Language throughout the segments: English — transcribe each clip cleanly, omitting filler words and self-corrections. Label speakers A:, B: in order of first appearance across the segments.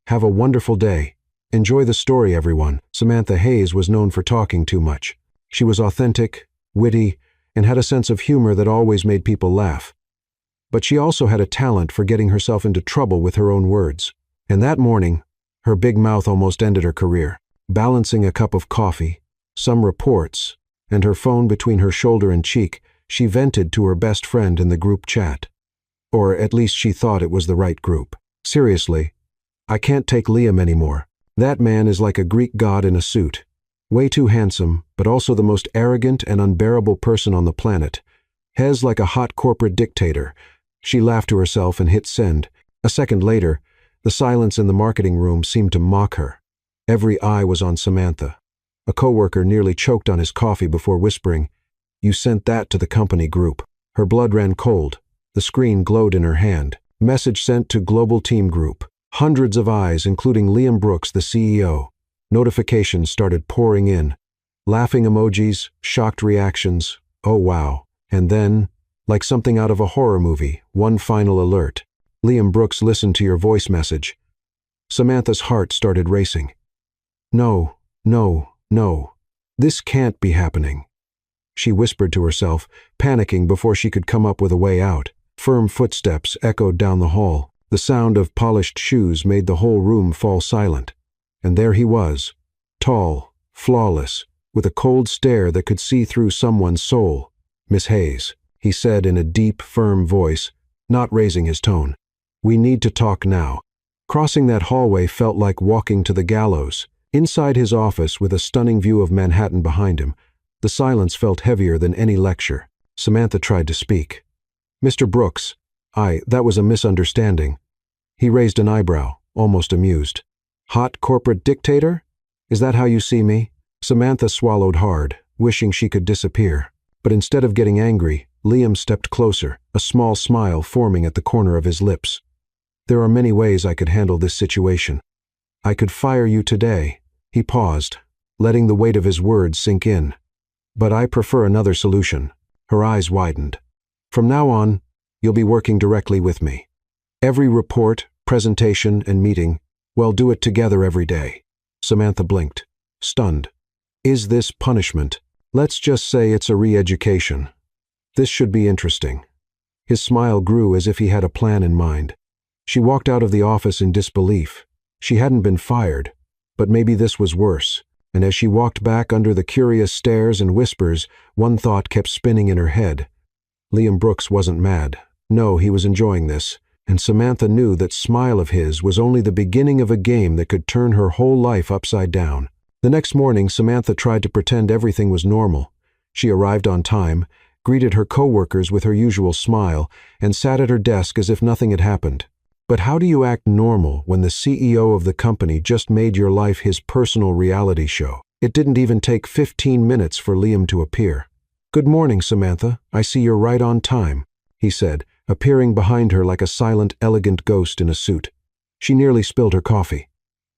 A: Have a wonderful day. Enjoy the story, everyone. Samantha Hayes was known for talking too much. She was authentic, witty, and had a sense of humor that always made people laugh. But she also had a talent for getting herself into trouble with her own words. And that morning, her big mouth almost ended her career. Balancing a cup of coffee, some reports, and her phone between her shoulder and cheek, she vented to her best friend in the group chat. Or at least she thought it was the right group. Seriously, I can't take Liam anymore. That man is like a Greek god in a suit. Way too handsome, but also the most arrogant and unbearable person on the planet. Hez like a hot corporate dictator. She laughed to herself and hit send. A second later, the silence in the marketing room seemed to mock her. Every eye was on Samantha. A coworker nearly choked on his coffee before whispering, "You sent that to the company group." Her blood ran cold. The screen glowed in her hand. Message sent to Global Team Group. Hundreds of eyes, including Liam Brooks, the CEO. Notifications started pouring in. Laughing emojis, shocked reactions. Oh wow. And then, like something out of a horror movie, one final alert. Liam Brooks listened to your voice message. Samantha's heart started racing. No, no, no. This can't be happening. She whispered to herself, panicking before she could come up with a way out. Firm footsteps echoed down the hall. The sound of polished shoes made the whole room fall silent. And there he was, tall, flawless, with a cold stare that could see through someone's soul. "Miss Hayes," he said in a deep, firm voice, not raising his tone. "We need to talk now." Crossing that hallway felt like walking to the gallows. Inside his office, with a stunning view of Manhattan behind him, the silence felt heavier than any lecture. Samantha tried to speak. "Mr. Brooks, that was a misunderstanding." He raised an eyebrow, almost amused. "Hot corporate dictator? Is that how you see me?" Samantha swallowed hard, wishing she could disappear. But instead of getting angry, Liam stepped closer, a small smile forming at the corner of his lips. "There are many ways I could handle this situation. I could fire you today." He paused, letting the weight of his words sink in. "But I prefer another solution." Her eyes widened. "From now on, you'll be working directly with me. Every report, presentation, and meeting, we'll do it together every day." Samantha blinked, stunned. "Is this punishment? Let's just say it's a re-education. This should be interesting." His smile grew as if he had a plan in mind. She walked out of the office in disbelief. She hadn't been fired, but maybe this was worse. And as she walked back under the curious stares and whispers, one thought kept spinning in her head. Liam Brooks wasn't mad. No, he was enjoying this. And Samantha knew that smile of his was only the beginning of a game that could turn her whole life upside down. The next morning, Samantha tried to pretend everything was normal. She arrived on time, greeted her coworkers with her usual smile, and sat at her desk as if nothing had happened. But how do you act normal when the CEO of the company just made your life his personal reality show? It didn't even take 15 minutes for Liam to appear. "Good morning, Samantha. I see you're right on time," he said, appearing behind her like a silent, elegant ghost in a suit. She nearly spilled her coffee.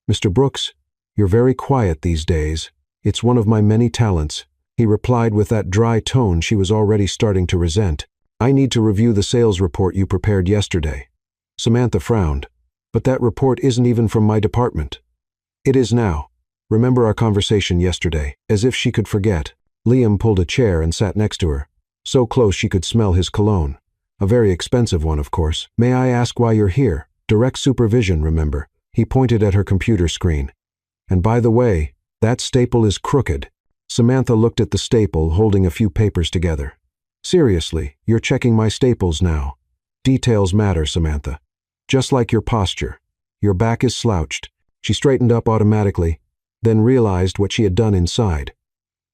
A: "Mr. Brooks, you're very quiet these days. It's one of my many talents," he replied with that dry tone she was already starting to resent. "I need to review the sales report you prepared yesterday." Samantha frowned. "But that report isn't even from my department." "It is now. Remember our conversation yesterday," as if she could forget. Liam pulled a chair and sat next to her, so close she could smell his cologne. A very expensive one, of course. "May I ask why you're here? Direct supervision, remember." He pointed at her computer screen. "And by the way, that staple is crooked." Samantha looked at the staple, holding a few papers together. "Seriously, you're checking my staples now. Details matter, Samantha. Just like your posture. Your back is slouched." She straightened up automatically, then realized what she had done inside.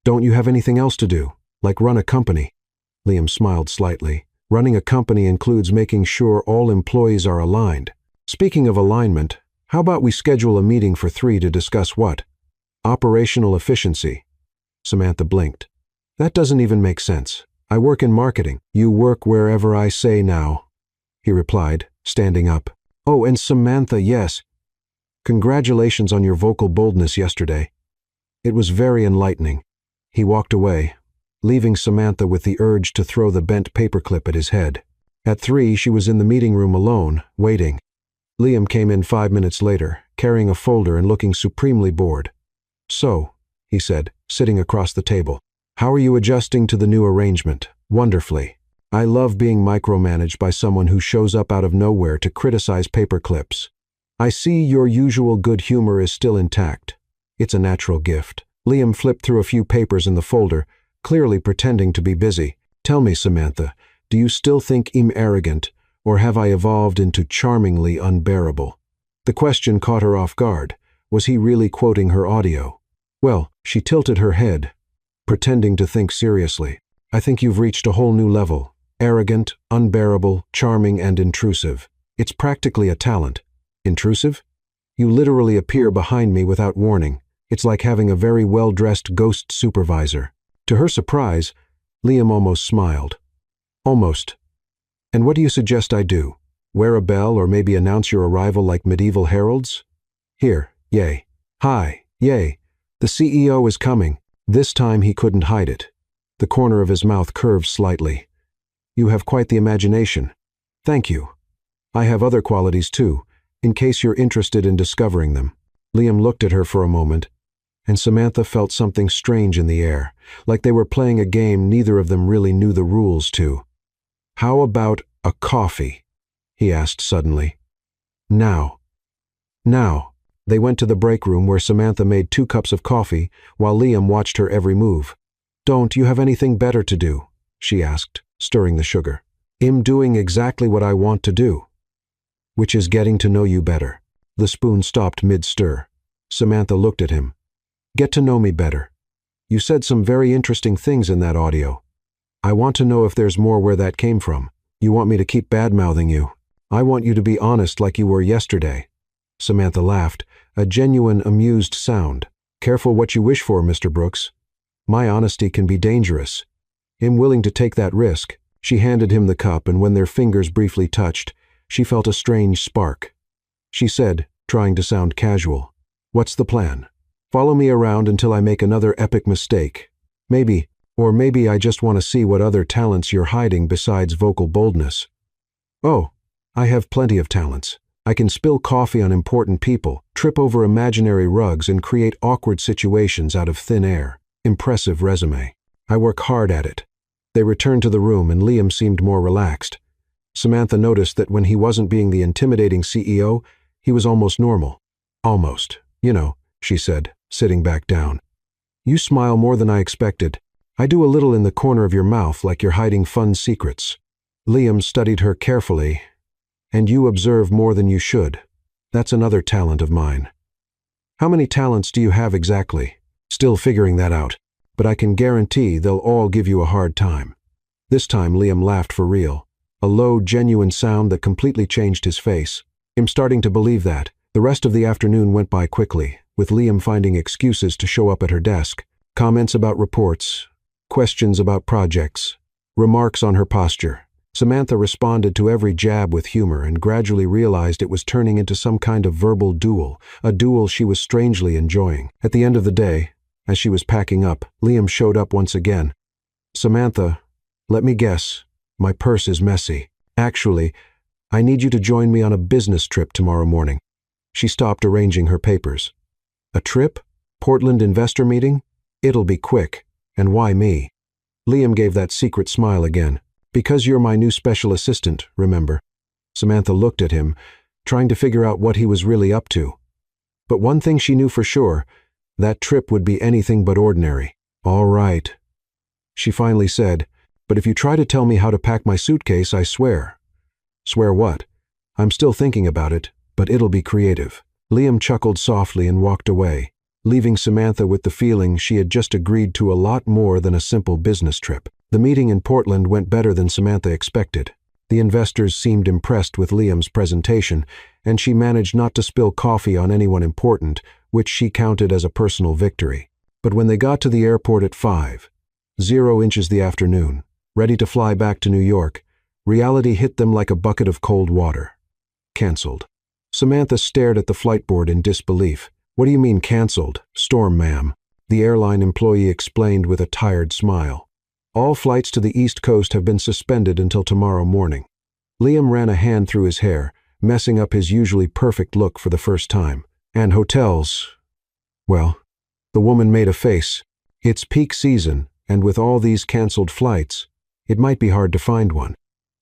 A: "Don't you have anything else to do, like run a company?" Liam smiled slightly. "Running a company includes making sure all employees are aligned." "Speaking of alignment, how about we schedule a meeting for 3 to discuss what? Operational efficiency." Samantha blinked. "That doesn't even make sense. I work in marketing." "You work wherever I say now," he replied, standing up. "Oh, and Samantha, yes. Congratulations on your vocal boldness yesterday. It was very enlightening." He walked away, leaving Samantha with the urge to throw the bent paperclip at his head. At 3, she was in the meeting room alone, waiting. Liam came in 5 minutes later, carrying a folder and looking supremely bored. "So," he said, sitting across the table, "how are you adjusting to the new arrangement?" "Wonderfully. I love being micromanaged by someone who shows up out of nowhere to criticize paper clips. I see your usual good humor is still intact. It's a natural gift." Liam flipped through a few papers in the folder, clearly pretending to be busy. "Tell me, Samantha, do you still think I'm arrogant, or have I evolved into charmingly unbearable?" The question caught her off guard. Was he really quoting her audio? Well, she tilted her head, pretending to think seriously. "I think you've reached a whole new level. Arrogant, unbearable, charming, and intrusive. It's practically a talent." "Intrusive? You literally appear behind me without warning. It's like having a very well-dressed ghost supervisor." To her surprise, Liam almost smiled. "Almost. And what do you suggest I do? Wear a bell or maybe announce your arrival like medieval heralds?" "Here, yay. Hi, yay. The CEO is coming." This time he couldn't hide it. The corner of his mouth curved slightly. "You have quite the imagination." "Thank you. I have other qualities too, in case you're interested in discovering them." Liam looked at her for a moment, and Samantha felt something strange in the air, like they were playing a game neither of them really knew the rules to. "How about a coffee?" he asked suddenly. Now. They went to the break room where Samantha made 2 cups of coffee while Liam watched her every move. "Don't you have anything better to do?" she asked, stirring the sugar. "I'm doing exactly what I want to do, which is getting to know you better." The spoon stopped mid-stir. Samantha looked at him. "Get to know me better. You said some very interesting things in that audio. I want to know if there's more where that came from. You want me to keep bad-mouthing you. I want you to be honest like you were yesterday." Samantha laughed, a genuine amused sound. "Careful what you wish for, Mr. Brooks. My honesty can be dangerous. I'm willing to take that risk." She handed him the cup, and when their fingers briefly touched, she felt a strange spark. She said, trying to sound casual, "What's the plan? Follow me around until I make another epic mistake. Maybe I just want to see what other talents you're hiding besides vocal boldness." "Oh, I have plenty of talents. I can spill coffee on important people, trip over imaginary rugs, and create awkward situations out of thin air. Impressive resume. I work hard at it." They returned to the room, and Liam seemed more relaxed. Samantha noticed that when he wasn't being the intimidating CEO, he was almost normal. "Almost, she said, sitting back down. "You smile more than I expected. I do a little in the corner of your mouth like you're hiding fun secrets." Liam studied her carefully. "And you observe more than you should. That's another talent of mine." "How many talents do you have exactly?" "Still figuring that out, but I can guarantee they'll all give you a hard time." This time Liam laughed for real, a low, genuine sound that completely changed his face. "I'm starting to believe that." The rest of the afternoon went by quickly, with Liam finding excuses to show up at her desk. Comments about reports, questions about projects, remarks on her posture. Samantha responded to every jab with humor and gradually realized it was turning into some kind of verbal duel, a duel she was strangely enjoying. At the end of the day, as she was packing up, Liam showed up once again. "Samantha, let me guess, my purse is messy. Actually, I need you to join me on a business trip tomorrow morning." She stopped arranging her papers. "A trip? Portland investor meeting? It'll be quick. And why me?" Liam gave that secret smile again. "Because you're my new special assistant, remember?" Samantha looked at him, trying to figure out what he was really up to. But one thing she knew for sure, that trip would be anything but ordinary. "All right," she finally said, "but if you try to tell me how to pack my suitcase, I swear." "Swear what?" "I'm still thinking about it, but it'll be creative." Liam chuckled softly and walked away, leaving Samantha with the feeling she had just agreed to a lot more than a simple business trip. The meeting in Portland went better than Samantha expected. The investors seemed impressed with Liam's presentation, and she managed not to spill coffee on anyone important, which she counted as a personal victory. But when they got to the airport at 5:00 the afternoon, ready to fly back to New York, reality hit them like a bucket of cold water. Cancelled. Samantha stared at the flight board in disbelief. "What do you mean cancelled? Storm, ma'am," the airline employee explained with a tired smile. "All flights to the East Coast have been suspended until tomorrow morning." Liam ran a hand through his hair, messing up his usually perfect look for the first time. And hotels. Well, the woman made a face. It's peak season, and with all these canceled flights, it might be hard to find one.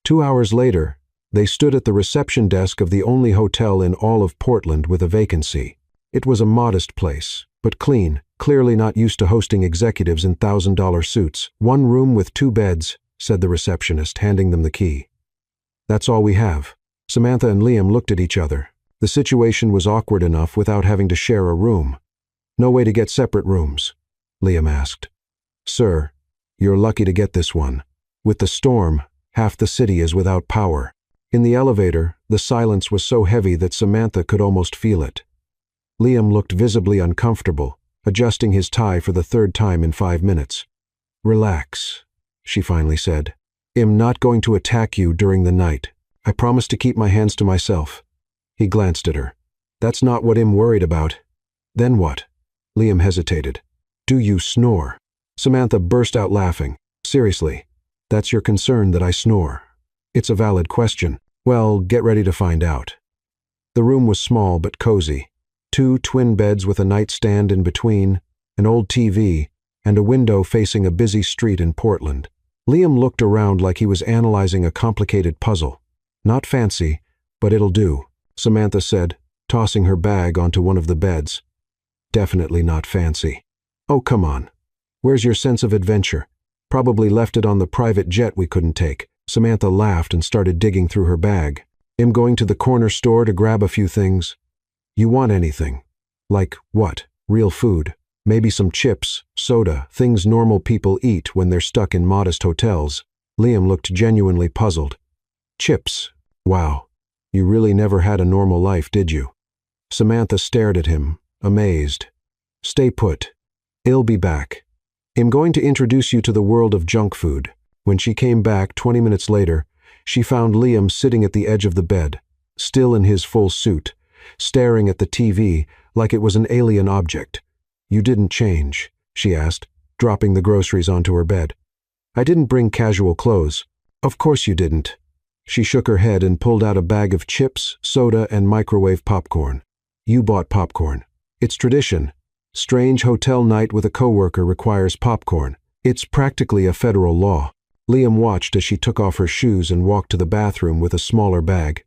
A: 2 hours later, they stood at the reception desk of the only hotel in all of Portland with a vacancy. It was a modest place, but clean, clearly not used to hosting executives in $1,000 suits. 1 room with 2 beds, said the receptionist, handing them the key. That's all we have. Samantha and Liam looked at each other. The situation was awkward enough without having to share a room. No way to get separate rooms? Liam asked. Sir, you're lucky to get this one. With the storm, half the city is without power. In the elevator, the silence was so heavy that Samantha could almost feel it. Liam looked visibly uncomfortable, adjusting his tie for the 3rd time in 5 minutes. Relax, she finally said. I'm not going to attack you during the night. I promise to keep my hands to myself. He glanced at her. That's not what I'm worried about. Then what? Liam hesitated. Do you snore? Samantha burst out laughing. Seriously, that's your concern that I snore? It's a valid question. Well, get ready to find out. The room was small but cozy. 2 twin beds with a nightstand in between, an old TV, and a window facing a busy street in Portland. Liam looked around like he was analyzing a complicated puzzle. Not fancy, but it'll do, Samantha said, tossing her bag onto one of the beds. Definitely not fancy. Oh, come on. Where's your sense of adventure? Probably left it on the private jet we couldn't take. Samantha laughed and started digging through her bag. I'm going to the corner store to grab a few things. You want anything? Like what? Real food? Maybe some chips, soda, things normal people eat when they're stuck in modest hotels. Liam looked genuinely puzzled. Chips? Wow. You really never had a normal life, did you? Samantha stared at him, amazed. Stay put. I'll be back. I'm going to introduce you to the world of junk food. When she came back 20 minutes later, she found Liam sitting at the edge of the bed, still in his full suit, staring at the TV like it was an alien object. You didn't change, she asked, dropping the groceries onto her bed. I didn't bring casual clothes. Of course you didn't. She shook her head and pulled out a bag of chips, soda, and microwave popcorn. You bought popcorn. It's tradition. Strange hotel night with a coworker requires popcorn. It's practically a federal law. Liam watched as she took off her shoes and walked to the bathroom with a smaller bag.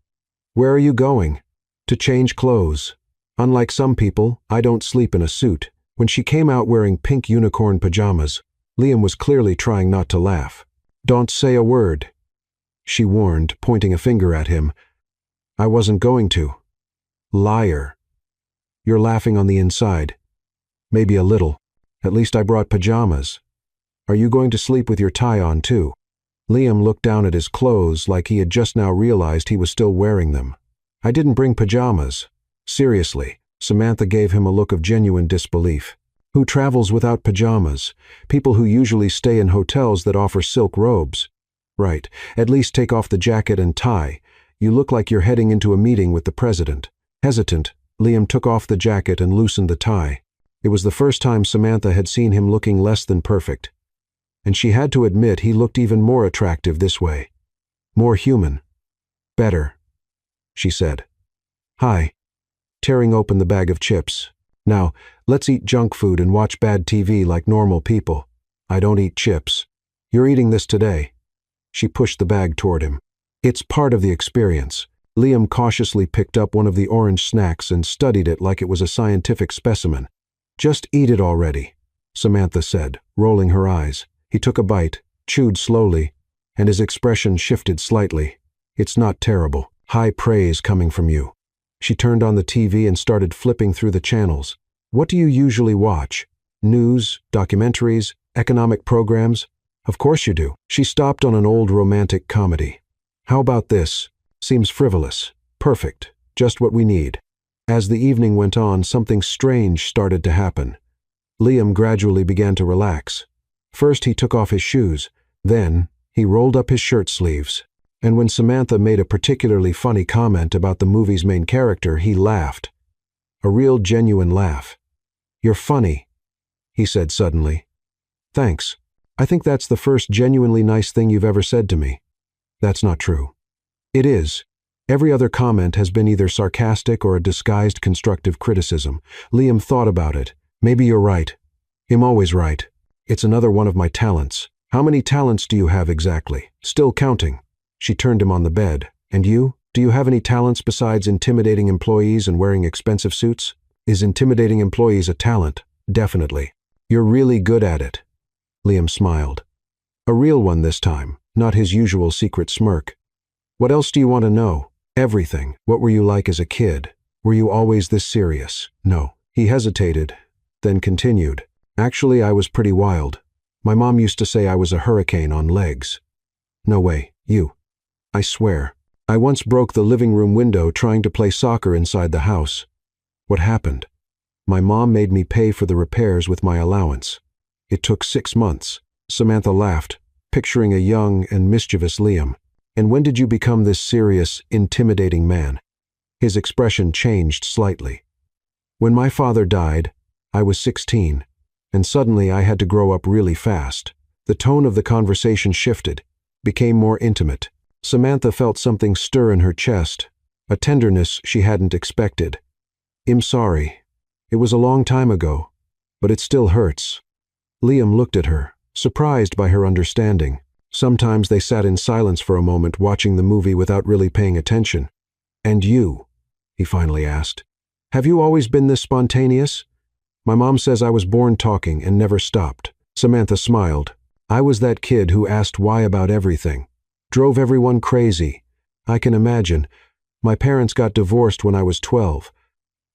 A: Where are you going? To change clothes. Unlike some people, I don't sleep in a suit. When she came out wearing pink unicorn pajamas, Liam was clearly trying not to laugh. Don't say a word, she warned, pointing a finger at him. I wasn't going to. Liar. You're laughing on the inside. Maybe a little. At least I brought pajamas. Are you going to sleep with your tie on too? Liam looked down at his clothes like he had just now realized he was still wearing them. I didn't bring pajamas. Seriously, Samantha gave him a look of genuine disbelief. Who travels without pajamas? People who usually stay in hotels that offer silk robes. Right, at least take off the jacket and tie. You look like you're heading into a meeting with the president. Hesitant, Liam took off the jacket and loosened the tie. It was the first time Samantha had seen him looking less than perfect. And she had to admit he looked even more attractive this way. More human. Better, she said. Hi. Tearing open the bag of chips. Now, let's eat junk food and watch bad TV like normal people. I don't eat chips. You're eating this today. She pushed the bag toward him. It's part of the experience. Liam cautiously picked up one of the orange snacks and studied it like it was a scientific specimen. Just eat it already, Samantha said, rolling her eyes. He took a bite, chewed slowly, and his expression shifted slightly. It's not terrible. High praise coming from you. She turned on the TV and started flipping through the channels. What do you usually watch? News, documentaries, economic programs? Of course you do. She stopped on an old romantic comedy. How about this? Seems frivolous. Perfect. Just what we need. As the evening went on, something strange started to happen. Liam gradually began to relax. First he took off his shoes. Then he rolled up his shirt sleeves. And when Samantha made a particularly funny comment about the movie's main character, he laughed. A real genuine laugh. You're funny, he said suddenly. Thanks. I think that's the first genuinely nice thing you've ever said to me. That's not true. It is. Every other comment has been either sarcastic or a disguised constructive criticism. Liam thought about it. Maybe you're right. I'm always right. It's another one of my talents. How many talents do you have exactly? Still counting. She turned him on the bed. And you? Do you have any talents besides intimidating employees and wearing expensive suits? Is intimidating employees a talent? Definitely. You're really good at it. Liam smiled. A real one this time, not his usual secret smirk. What else do you want to know? Everything. What were you like as a kid? Were you always this serious? No. He hesitated, then continued. Actually, I was pretty wild. My mom used to say I was a hurricane on legs. No way. You. I swear. I once broke the living room window trying to play soccer inside the house. What happened? My mom made me pay for the repairs with my allowance. It took 6 months. Samantha laughed, picturing a young and mischievous Liam. And when did you become this serious, intimidating man? His expression changed slightly. When my father died, I was 16, and suddenly I had to grow up really fast. The tone of the conversation shifted, became more intimate. Samantha felt something stir in her chest, a tenderness she hadn't expected. I'm sorry. It was a long time ago, but it still hurts. Liam looked at her, surprised by her understanding. Sometimes they sat in silence for a moment, watching the movie without really paying attention. And you? He finally asked. Have you always been this spontaneous? My mom says I was born talking and never stopped. Samantha smiled. I was that kid who asked why about everything. Drove everyone crazy. I can imagine. My parents got divorced when I was 12.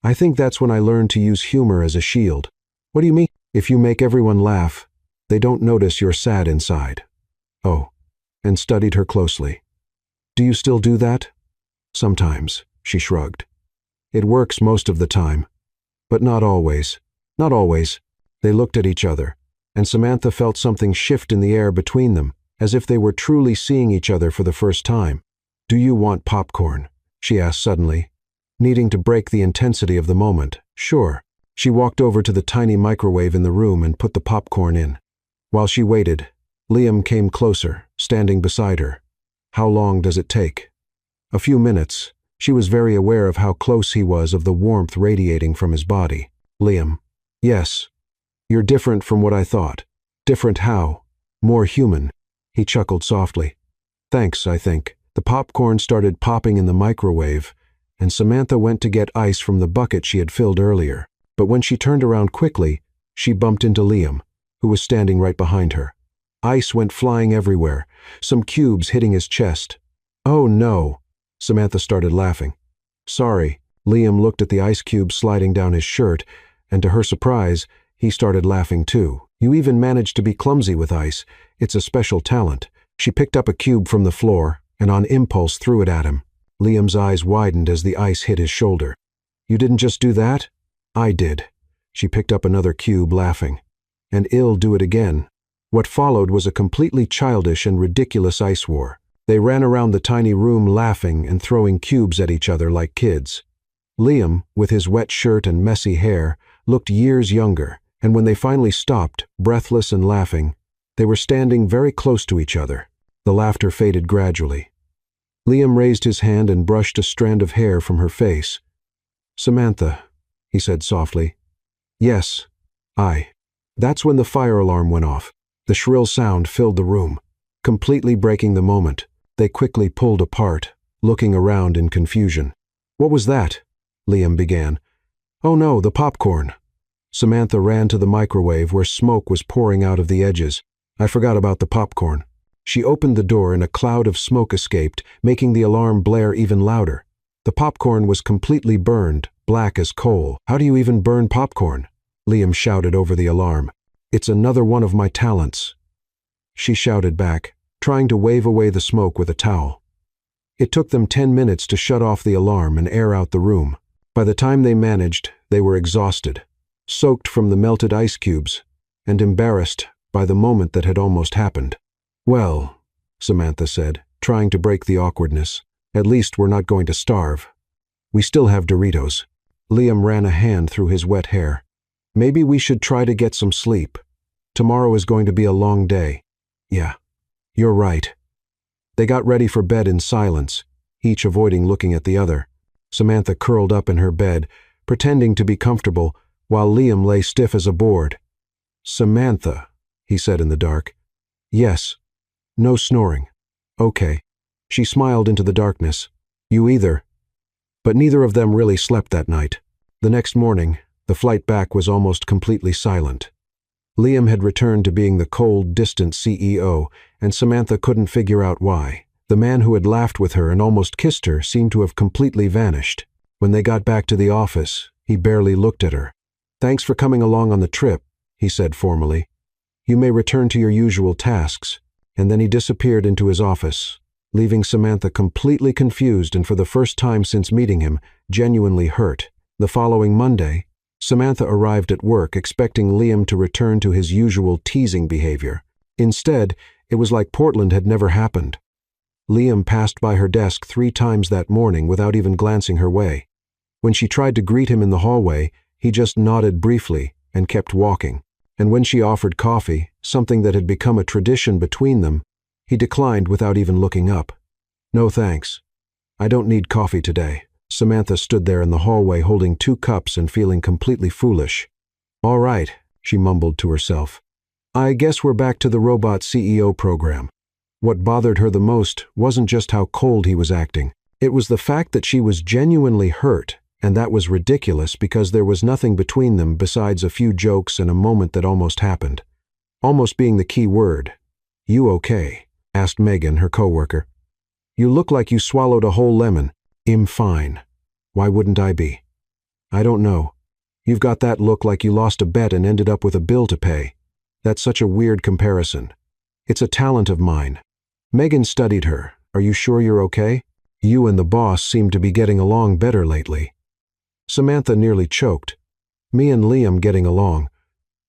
A: I think that's when I learned to use humor as a shield. What do you mean? If you make everyone laugh, they don't notice you're sad inside. Oh, and studied her closely. Do you still do that? Sometimes, she shrugged. It works most of the time. But not always. Not always. They looked at each other, and Samantha felt something shift in the air between them, as if they were truly seeing each other for the first time. Do you want popcorn? She asked suddenly, needing to break the intensity of the moment. Sure. She walked over to the tiny microwave in the room and put the popcorn in. While she waited, Liam came closer, standing beside her. How long does it take? A few minutes. She was very aware of how close he was, of the warmth radiating from his body. Liam. Yes. You're different from what I thought. Different how? More human. He chuckled softly. Thanks, I think. The popcorn started popping in the microwave, and Samantha went to get ice from the bucket she had filled earlier. But when she turned around quickly, she bumped into Liam, who was standing right behind her. Ice went flying everywhere, some cubes hitting his chest. Oh no! Samantha started laughing. Sorry. Liam looked at the ice cubes sliding down his shirt, and to her surprise, he started laughing too. You even managed to be clumsy with ice. It's a special talent. She picked up a cube from the floor, and on impulse threw it at him. Liam's eyes widened as the ice hit his shoulder. You didn't just do that? I did. She picked up another cube, laughing. And I'll do it again. What followed was a completely childish and ridiculous ice war. They ran around the tiny room laughing and throwing cubes at each other like kids. Liam, with his wet shirt and messy hair, looked years younger, and when they finally stopped, breathless and laughing, they were standing very close to each other. The laughter faded gradually. Liam raised his hand and brushed a strand of hair from her face. Samantha, he said softly. Yes, I. That's when the fire alarm went off. The shrill sound filled the room, completely breaking the moment. They quickly pulled apart, looking around in confusion. What was that? Liam began. Oh no, the popcorn. Samantha ran to the microwave where smoke was pouring out of the edges. I forgot about the popcorn. She opened the door and a cloud of smoke escaped, making the alarm blare even louder. The popcorn was completely burned, black as coal. How do you even burn popcorn? Liam shouted over the alarm. It's another one of my talents. She shouted back, trying to wave away the smoke with a towel. It took them 10 minutes to shut off the alarm and air out the room. By the time they managed, they were exhausted, soaked from the melted ice cubes, and embarrassed by the moment that had almost happened. Well, Samantha said, trying to break the awkwardness, at least we're not going to starve. We still have Doritos. Liam ran a hand through his wet hair. Maybe we should try to get some sleep. Tomorrow is going to be a long day. Yeah, you're right. They got ready for bed in silence, each avoiding looking at the other. Samantha curled up in her bed, pretending to be comfortable, while Liam lay stiff as a board. "Samantha," he said in the dark. "Yes. No snoring. Okay." She smiled into the darkness. "You either." But neither of them really slept that night. The next morning, the flight back was almost completely silent. Liam had returned to being the cold, distant CEO, and Samantha couldn't figure out why. The man who had laughed with her and almost kissed her seemed to have completely vanished. When they got back to the office, he barely looked at her. "Thanks for coming along on the trip," he said formally. "You may return to your usual tasks." And then he disappeared into his office, leaving Samantha completely confused and for the first time since meeting him, genuinely hurt. The following Monday, Samantha arrived at work expecting Liam to return to his usual teasing behavior. Instead, it was like Portland had never happened. Liam passed by her desk 3 times that morning without even glancing her way. When she tried to greet him in the hallway, he just nodded briefly and kept walking. And when she offered coffee, something that had become a tradition between them, he declined without even looking up. "No thanks. I don't need coffee today." Samantha stood there in the hallway holding 2 cups and feeling completely foolish. "All right," she mumbled to herself. "I guess we're back to the robot CEO program." What bothered her the most wasn't just how cold he was acting. It was the fact that she was genuinely hurt, and that was ridiculous because there was nothing between them besides a few jokes and a moment that almost happened. Almost being the key word. "You okay?" asked Megan, her coworker. "You look like you swallowed a whole lemon." "I'm fine. Why wouldn't I be?" "I don't know. You've got that look like you lost a bet and ended up with a bill to pay. That's such a weird comparison." "It's a talent of mine." Megan studied her. "Are you sure you're okay? You and the boss seem to be getting along better lately." Samantha nearly choked. "Me and Liam getting along.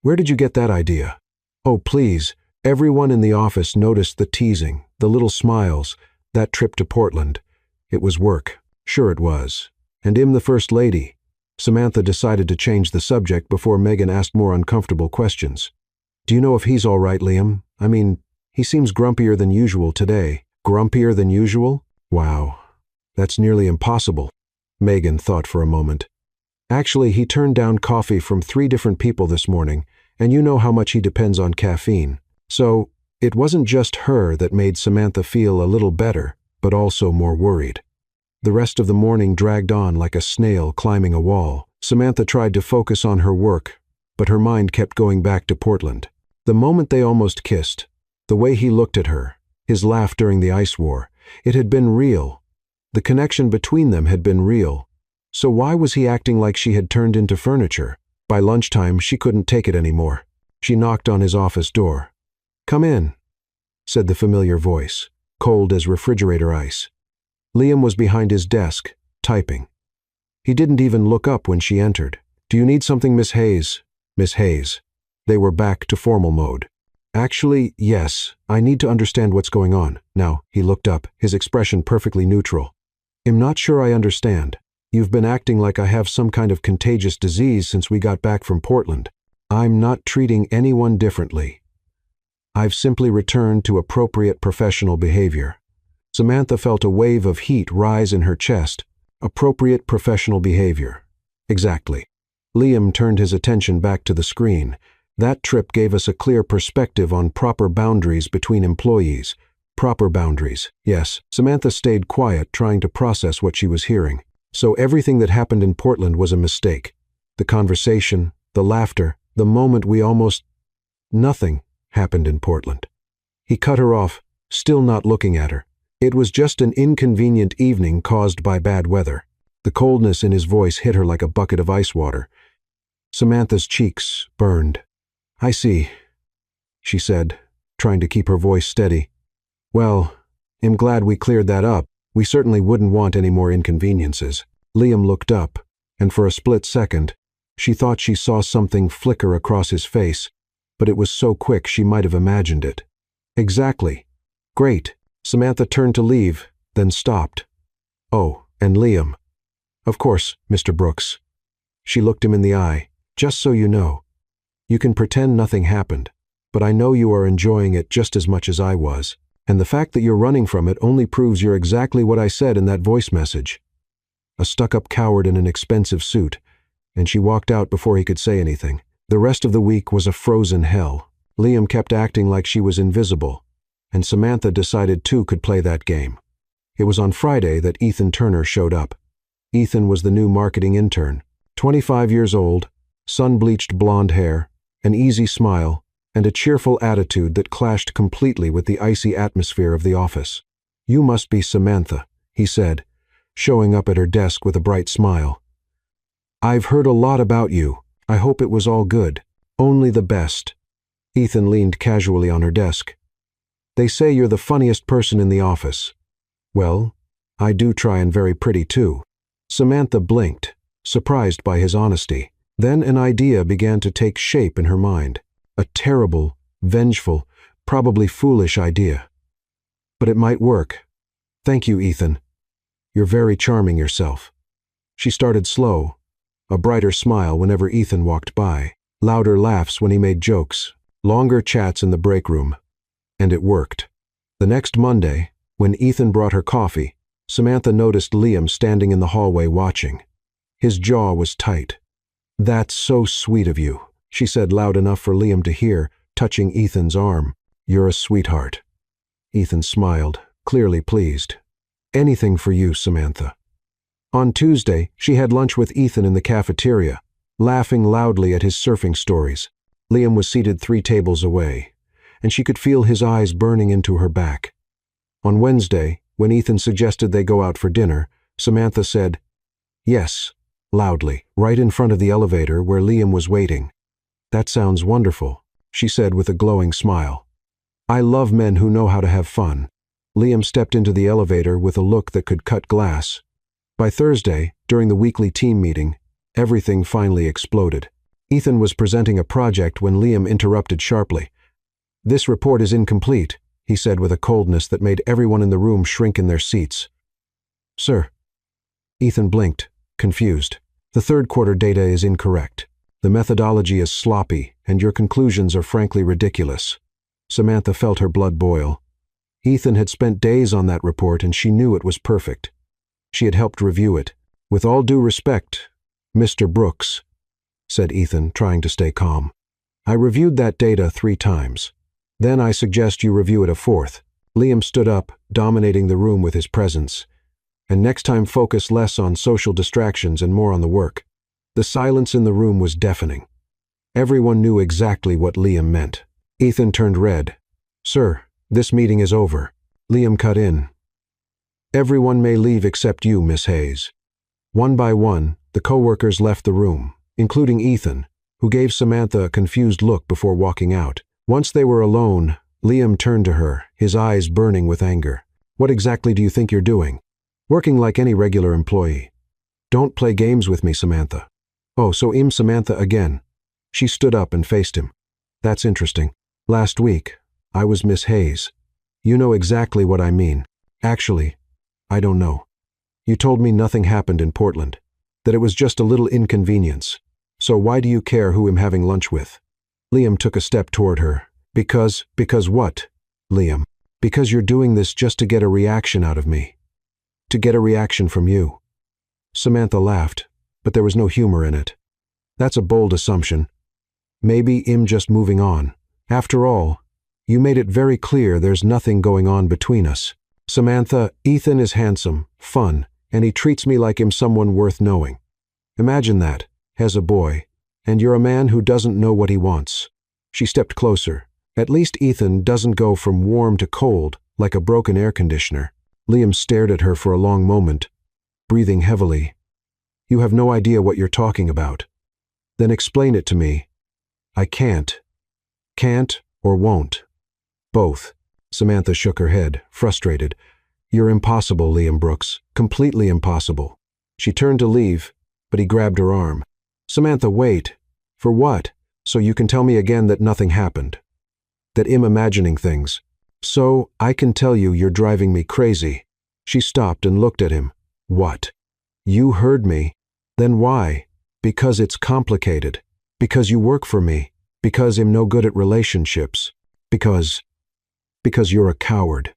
A: Where did you get that idea?" "Oh, please." Everyone in the office noticed the teasing, the little smiles, that trip to Portland. It was work. Sure it was. And I'm the first lady. Samantha decided to change the subject before Megan asked more uncomfortable questions. "Do you know if he's all right, Liam? I mean, he seems grumpier than usual today." "Grumpier than usual? Wow. That's nearly impossible." Megan thought for a moment. "Actually, he turned down coffee from 3 different people this morning, and you know how much he depends on caffeine. So, it wasn't just her that made Samantha feel a little better, but also more worried." The rest of the morning dragged on like a snail climbing a wall. Samantha tried to focus on her work, but her mind kept going back to Portland. The moment they almost kissed, the way he looked at her, his laugh during the ice war, it had been real. The connection between them had been real. So why was he acting like she had turned into furniture? By lunchtime, she couldn't take it anymore. She knocked on his office door. "Come in," said the familiar voice, cold as refrigerator ice. Liam was behind his desk, typing. He didn't even look up when she entered. "Do you need something, Miss Hayes?" "Miss Hayes." They were back to formal mode. "Actually, yes. I need to understand what's going on." Now, he looked up, his expression perfectly neutral. "I'm not sure I understand. You've been acting like I have some kind of contagious disease since we got back from Portland. I'm not treating anyone differently. I've simply returned to appropriate professional behavior." Samantha felt a wave of heat rise in her chest. Appropriate professional behavior. Exactly. Liam turned his attention back to the screen. That trip gave us a clear perspective on proper boundaries between employees. Proper boundaries. Yes, Samantha stayed quiet, trying to process what she was hearing. So everything that happened in Portland was a mistake. The conversation, the laughter, the moment we almost... Nothing happened in Portland. He cut her off, still not looking at her. It was just an inconvenient evening caused by bad weather. The coldness in his voice hit her like a bucket of ice water. Samantha's cheeks burned. "I see," she said, trying to keep her voice steady. "Well, I'm glad we cleared that up. We certainly wouldn't want any more inconveniences." Liam looked up, and for a split second, she thought she saw something flicker across his face, but it was so quick she might have imagined it. "Exactly. Great." Samantha turned to leave, then stopped. "Oh, and Liam." "Of course, Mr. Brooks." She looked him in the eye. "Just so you know, you can pretend nothing happened, but I know you are enjoying it just as much as I was. And the fact that you're running from it only proves you're exactly what I said in that voice message. A stuck-up coward in an expensive suit, and she walked out before he could say anything. The rest of the week was a frozen hell. Liam kept acting like she was invisible, and Samantha decided two could play that game. It was on Friday that Ethan Turner showed up. Ethan was the new marketing intern, 25 years old, sun-bleached blonde hair, an easy smile, and a cheerful attitude that clashed completely with the icy atmosphere of the office. "You must be Samantha," he said, showing up at her desk with a bright smile. "I've heard a lot about you. I hope it was all good. Only the best." Ethan leaned casually on her desk. "They say you're the funniest person in the office." "Well, I do try and very pretty too." Samantha blinked, surprised by his honesty. Then an idea began to take shape in her mind. A terrible, vengeful, probably foolish idea. But it might work. "Thank you, Ethan. You're very charming yourself." She started slow, a brighter smile whenever Ethan walked by, louder laughs when he made jokes, longer chats in the break room. And it worked. The next Monday, when Ethan brought her coffee, Samantha noticed Liam standing in the hallway watching. His jaw was tight. "That's so sweet of you," she said loud enough for Liam to hear, touching Ethan's arm. "You're a sweetheart." Ethan smiled, clearly pleased. "Anything for you, Samantha." On Tuesday, she had lunch with Ethan in the cafeteria, laughing loudly at his surfing stories. Liam was seated 3 tables away, and she could feel his eyes burning into her back. On Wednesday, when Ethan suggested they go out for dinner, Samantha said, "Yes," loudly, right in front of the elevator where Liam was waiting. "That sounds wonderful," she said with a glowing smile. "I love men who know how to have fun." Liam stepped into the elevator with a look that could cut glass. By Thursday, during the weekly team meeting, everything finally exploded. Ethan was presenting a project when Liam interrupted sharply. "This report is incomplete," he said with a coldness that made everyone in the room shrink in their seats. "Sir." Ethan blinked, confused. "The third-quarter data is incorrect. The methodology is sloppy, and your conclusions are frankly ridiculous." Samantha felt her blood boil. Ethan had spent days on that report, and she knew it was perfect. She had helped review it. "With all due respect, Mr. Brooks," said Ethan, trying to stay calm, "I reviewed that data 3 times. Then I suggest you review it a 4th. Liam stood up, dominating the room with his presence. "And next time focus less on social distractions and more on the work." The silence in the room was deafening. Everyone knew exactly what Liam meant. Ethan turned red. "Sir, this meeting is over." Liam cut in. "Everyone may leave except you, Miss Hayes." One by one, the co-workers left the room, including Ethan, who gave Samantha a confused look before walking out. Once they were alone, Liam turned to her, his eyes burning with anger. "What exactly do you think you're doing?" "Working like any regular employee." "Don't play games with me, Samantha." "Oh, so I'm Samantha again." She stood up and faced him. "That's interesting. Last week, I was Miss Hayes. You know exactly what I mean. Actually, I don't know. You told me nothing happened in Portland, that it was just a little inconvenience. So why do you care who I'm having lunch with?" Liam took a step toward her. Because what, Liam? "Because you're doing this just to get a reaction out of me. To get a reaction from you." Samantha laughed, but there was no humor in it. "That's a bold assumption. Maybe I'm just moving on. After all, you made it very clear there's nothing going on between us. Samantha, Ethan is handsome, fun, and he treats me like I'm someone worth knowing. Imagine that, as a boy, and you're a man who doesn't know what he wants." She stepped closer. "At least Ethan doesn't go from warm to cold like a broken air conditioner." Liam stared at her for a long moment, breathing heavily. "You have no idea what you're talking about." "Then explain it to me." "I can't." "Can't or won't?" "Both." Samantha shook her head, frustrated. "You're impossible, Liam Brooks. Completely impossible." She turned to leave, but he grabbed her arm. "Samantha, wait." "For what?" "So you can tell me again that nothing happened. That I'm imagining things. So I can tell you you're driving me crazy." She stopped and looked at him. "What?" "You heard me." "Then why?" "Because it's complicated. Because you work for me. Because I'm no good at relationships. Because you're a coward."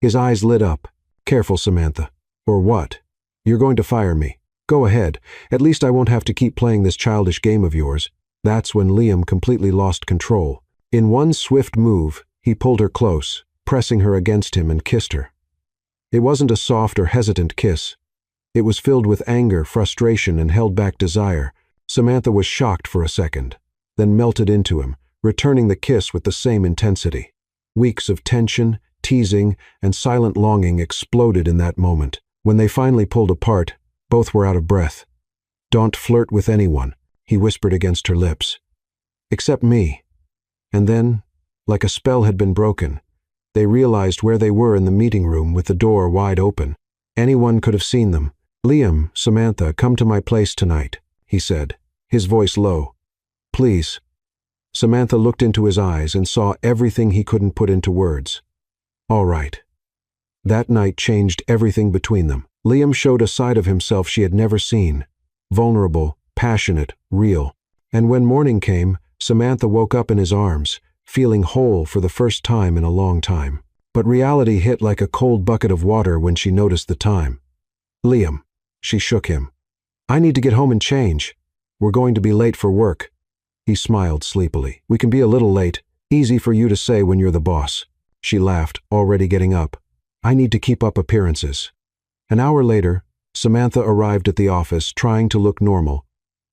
A: His eyes lit up. Careful, Samantha. Or what? You're going to fire me. Go ahead. At least I won't have to keep playing this childish game of yours. That's when Liam completely lost control. In one swift move, he pulled her close, pressing her against him, and kissed her. It wasn't a soft or hesitant kiss. It was filled with anger, frustration, and held-back desire. Samantha was shocked for a second, then melted into him, returning the kiss with the same intensity. Weeks of tension, teasing, and silent longing exploded in that moment. When they finally pulled apart, both were out of breath. "Don't flirt with anyone," he whispered against her lips. "Except me." And then, like a spell had been broken, they realized where they were in the meeting room with the door wide open. Anyone could have seen them. "Liam, Samantha, come to my place tonight," he said, his voice low. "Please." Samantha looked into his eyes and saw everything he couldn't put into words. All right. That night changed everything between them. Liam showed a side of himself she had never seen. Vulnerable, passionate, real. And when morning came, Samantha woke up in his arms, feeling whole for the first time in a long time. But reality hit like a cold bucket of water when she noticed the time. "Liam," she shook him. "I need to get home and change. We're going to be late for work." He smiled sleepily. "We can be a little late. Easy for you to say when you're the boss." She laughed, already getting up. "I need to keep up appearances." An hour later, Samantha arrived at the office trying to look normal.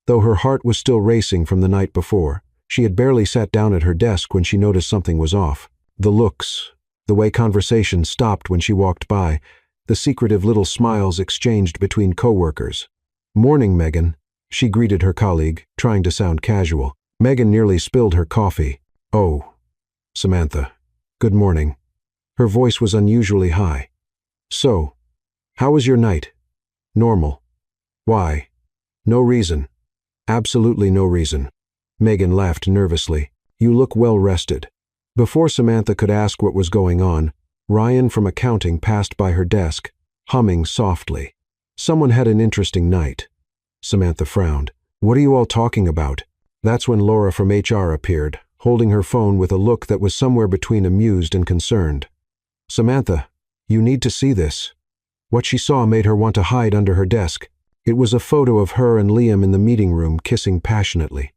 A: Though her heart was still racing from the night before, she had barely sat down at her desk when she noticed something was off. The looks, the way conversation stopped when she walked by, the secretive little smiles exchanged between coworkers. "Morning, Megan," she greeted her colleague, trying to sound casual. Megan nearly spilled her coffee. "Oh, Samantha, good morning." Her voice was unusually high. "So, how was your night?" "Normal." "Why?" "No reason." "Absolutely no reason." Megan laughed nervously. "You look well rested." Before Samantha could ask what was going on, Ryan from accounting passed by her desk, humming softly. "Someone had an interesting night." Samantha frowned. "What are you all talking about?" That's when Laura from HR appeared, holding her phone with a look that was somewhere between amused and concerned. "Samantha, you need to see this." What she saw made her want to hide under her desk. It was a photo of her and Liam in the meeting room kissing passionately.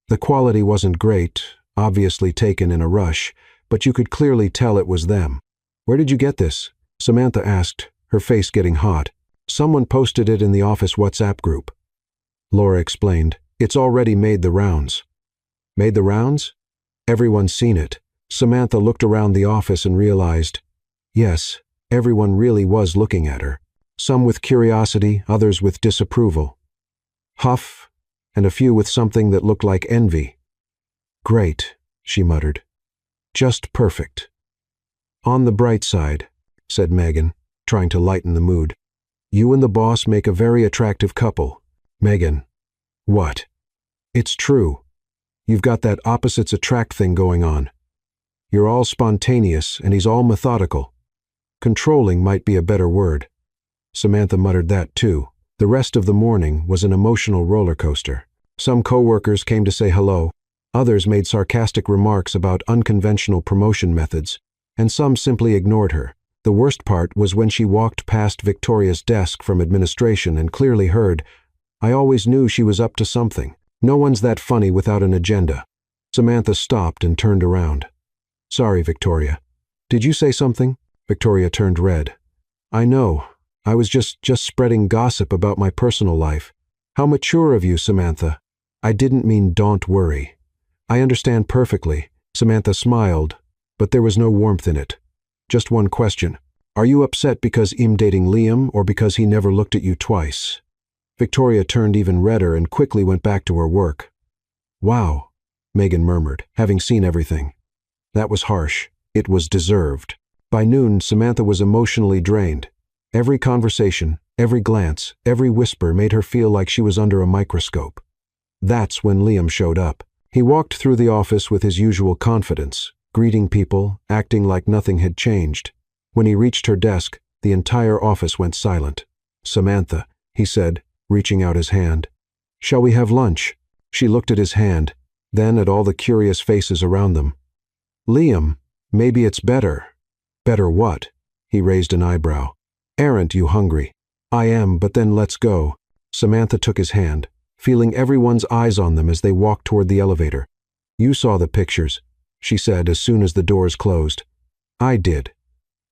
A: The quality wasn't great, obviously taken in a rush, but you could clearly tell it was them. "Where did you get this?" Samantha asked, her face getting hot. "Someone posted it in the office WhatsApp group." Laura explained. "It's already made the rounds." "Made the rounds?" "Everyone's seen it." Samantha looked around the office and realized, yes, everyone really was looking at her. Some with curiosity, others with disapproval. Huff, and a few with something that looked like envy. "Great," she muttered. "Just perfect." "On the bright side," said Megan, trying to lighten the mood. "You and the boss make a very attractive couple." "Megan." "What?" "It's true. You've got that opposites attract thing going on. You're all spontaneous, and he's all methodical. Controlling might be a better word." Samantha muttered that too. The rest of the morning was an emotional roller coaster. Some coworkers came to say hello, others made sarcastic remarks about unconventional promotion methods, and some simply ignored her. The worst part was when she walked past Victoria's desk from administration and clearly heard, "I always knew she was up to something. No one's that funny without an agenda." Samantha stopped and turned around. "Sorry, Victoria. Did you say something?" Victoria turned red. "I know. I was just spreading gossip about my personal life." "How mature of you, Samantha." "I didn't mean don't worry. I understand perfectly." Samantha smiled, but there was no warmth in it. "Just one question. Are you upset because I'm dating Liam or because he never looked at you twice?" Victoria turned even redder and quickly went back to her work. "Wow," Megan murmured, having seen everything. That was harsh. It was deserved. By noon, Samantha was emotionally drained. Every conversation, every glance, every whisper made her feel like she was under a microscope. That's when Liam showed up. He walked through the office with his usual confidence, greeting people, acting like nothing had changed. When he reached her desk, the entire office went silent. "Samantha," he said, reaching out his hand. "Shall we have lunch?" She looked at his hand, then at all the curious faces around them. "Liam, maybe it's better." "Better what?" He raised an eyebrow. Aren't you hungry? I am, but then let's go. Samantha took his hand, feeling everyone's eyes on them as they walked toward the elevator. You saw the pictures, she said as soon as the doors closed. I did.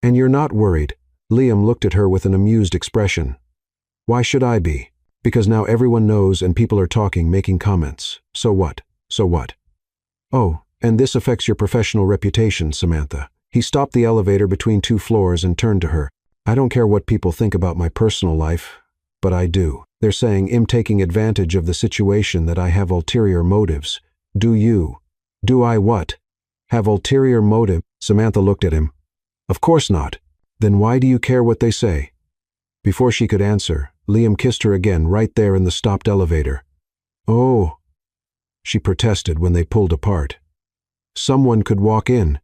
A: And you're not worried. Liam looked at her with an amused expression. Why should I be? Because now everyone knows and people are talking, making comments. So what? So what? Oh, and this affects your professional reputation, Samantha. He stopped the elevator between 2 floors and turned to her. I don't care what people think about my personal life, but I do. They're saying I'm taking advantage of the situation, that I have ulterior motives. Do you? Do I what? Have ulterior motive? Samantha looked at him. Of course not. Then why do you care what they say? Before she could answer, Liam kissed her again right there in the stopped elevator. Oh, she protested when they pulled apart. Someone could walk in.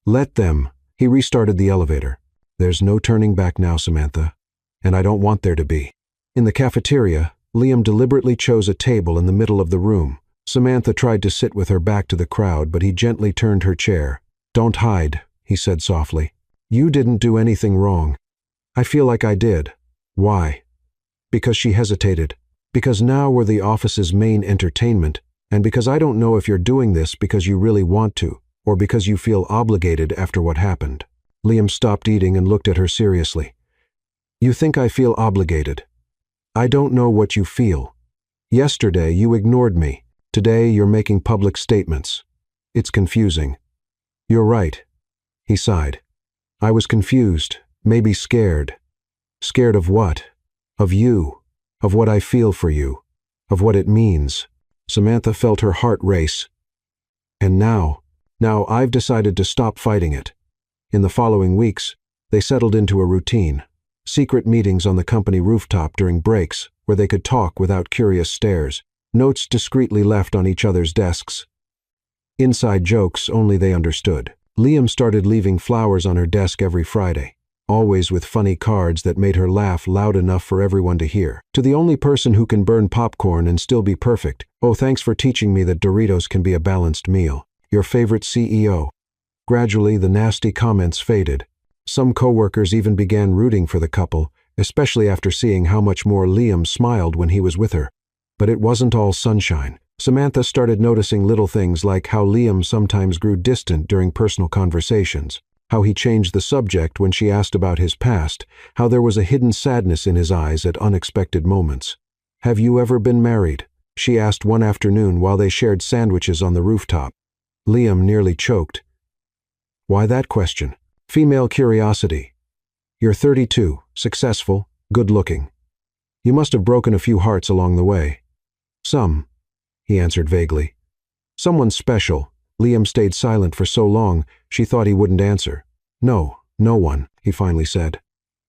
A: Let them. He restarted the elevator. There's no turning back now, Samantha, and I don't want there to be. In the cafeteria, Liam deliberately chose a table in the middle of the room. Samantha tried to sit with her back to the crowd, but he gently turned her chair. Don't hide, he said softly. You didn't do anything wrong. I feel like I did. Why? Because she hesitated. Because now we're the office's main entertainment, and because I don't know if you're doing this because you really want to, or because you feel obligated after what happened. Liam stopped eating and looked at her seriously. You think I feel obligated? I don't know what you feel. Yesterday you ignored me. Today you're making public statements. It's confusing. You're right. He sighed. I was confused, maybe scared. Scared of what? Of you. Of what I feel for you. Of what it means. Samantha felt her heart race. And now I've decided to stop fighting it. In the following weeks, they settled into a routine. Secret meetings on the company rooftop during breaks, where they could talk without curious stares. Notes discreetly left on each other's desks. Inside jokes only they understood. Liam started leaving flowers on her desk every Friday, always with funny cards that made her laugh loud enough for everyone to hear. To the only person who can burn popcorn and still be perfect. Oh, thanks for teaching me that Doritos can be a balanced meal. Your favorite CEO. Gradually, the nasty comments faded. Some coworkers even began rooting for the couple, especially after seeing how much more Liam smiled when he was with her. But it wasn't all sunshine. Samantha started noticing little things like how Liam sometimes grew distant during personal conversations, how he changed the subject when she asked about his past, how there was a hidden sadness in his eyes at unexpected moments. Have you ever been married? She asked one afternoon while they shared sandwiches on the rooftop. Liam nearly choked. Why that question? Female curiosity. You're 32, successful, good-looking. You must have broken a few hearts along the way. Some, he answered vaguely. Someone special. Liam stayed silent for so long, she thought he wouldn't answer. No one, he finally said.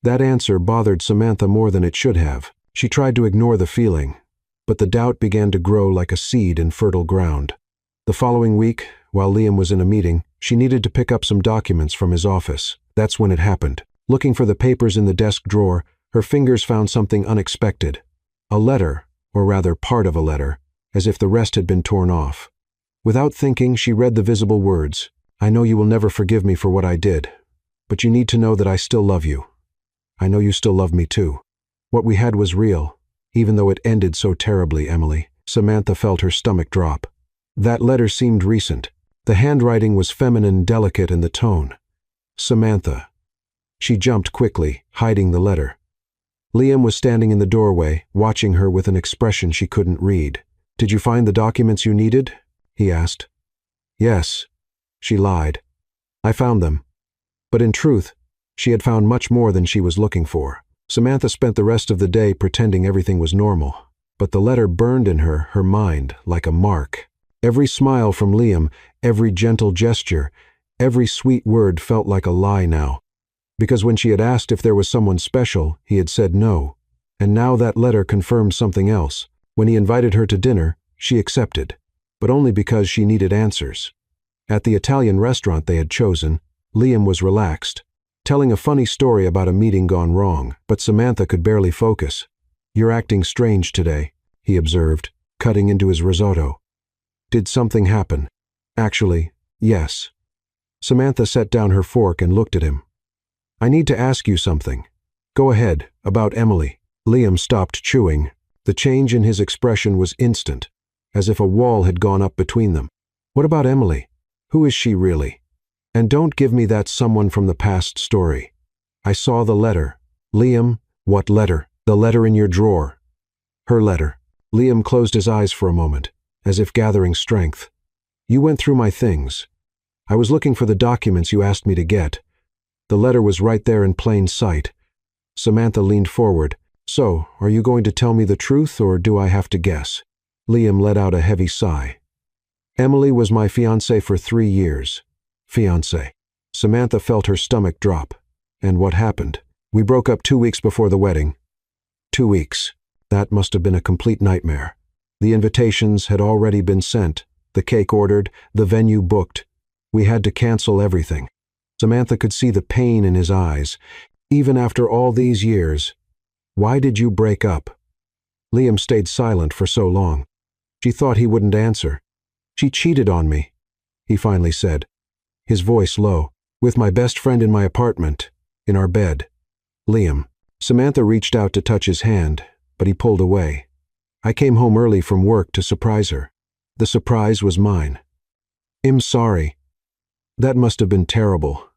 A: That answer bothered Samantha more than it should have. She tried to ignore the feeling, but the doubt began to grow like a seed in fertile ground. The following week, while Liam was in a meeting, she needed to pick up some documents from his office. That's when it happened. Looking for the papers in the desk drawer, her fingers found something unexpected. A letter, or rather part of a letter, as if the rest had been torn off. Without thinking, she read the visible words. I know you will never forgive me for what I did, but you need to know that I still love you. I know you still love me too. What we had was real, even though it ended so terribly, Emily. Samantha felt her stomach drop. That letter seemed recent. The handwriting was feminine, delicate in the tone. Samantha. She jumped quickly, hiding the letter. Liam was standing in the doorway, watching her with an expression she couldn't read. Did you find the documents you needed? He asked. Yes, she lied. I found them. But in truth, she had found much more than she was looking for. Samantha spent the rest of the day pretending everything was normal, but the letter burned in her mind, like a mark. Every smile from Liam, every gentle gesture, every sweet word felt like a lie now. Because when she had asked if there was someone special, he had said no. And now that letter confirmed something else. When he invited her to dinner, she accepted, but only because she needed answers. At the Italian restaurant they had chosen, Liam was relaxed, telling a funny story about a meeting gone wrong, but Samantha could barely focus. You're acting strange today, he observed, cutting into his risotto. Did something happen? Actually, yes. Samantha set down her fork and looked at him. I need to ask you something. Go ahead, about Emily. Liam stopped chewing. The change in his expression was instant, as if a wall had gone up between them. What about Emily? Who is she really? And don't give me that someone from the past story. I saw the letter. Liam, what letter? The letter in your drawer. Her letter. Liam closed his eyes for a moment, as if gathering strength. You went through my things. I was looking for the documents you asked me to get. The letter was right there in plain sight. Samantha leaned forward. So, are you going to tell me the truth, or do I have to guess? Liam let out a heavy sigh. Emily was my fiancée for 3 years. Fiancée. Samantha felt her stomach drop. And what happened? We broke up 2 weeks before the wedding. 2 weeks. That must have been a complete nightmare. The invitations had already been sent, the cake ordered, the venue booked. We had to cancel everything. Samantha could see the pain in his eyes. Even after all these years. Why did you break up? Liam stayed silent for so long. She thought he wouldn't answer. She cheated on me, he finally said, his voice low, with my best friend in my apartment, in our bed. Liam. Samantha reached out to touch his hand, but he pulled away. I came home early from work to surprise her. The surprise was mine. I'm sorry. That must have been terrible.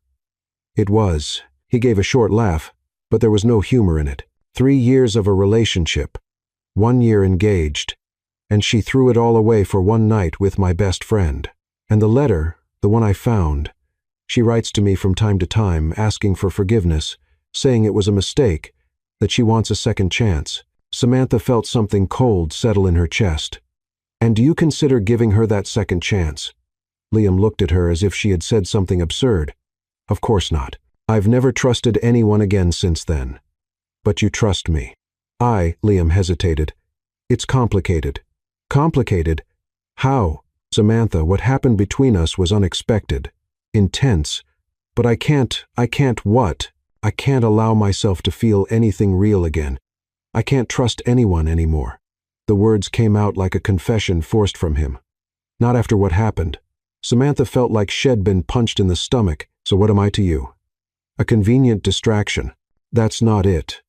A: It was. He gave a short laugh, but there was no humor in it. 3 years of a relationship. 1 year engaged. And she threw it all away for one night with my best friend. And the letter, the one I found, she writes to me from time to time asking for forgiveness, saying it was a mistake, that she wants a second chance. Samantha felt something cold settle in her chest. And do you consider giving her that second chance? Liam looked at her as if she had said something absurd. Of course not. I've never trusted anyone again since then. But you trust me. Liam hesitated. It's complicated. Complicated? How? Samantha, what happened between us was unexpected. Intense. But I can't what? I can't allow myself to feel anything real again. I can't trust anyone anymore. The words came out like a confession forced from him. Not after what happened. Samantha felt like she'd been punched in the stomach. So what am I to you? A convenient distraction. That's not it.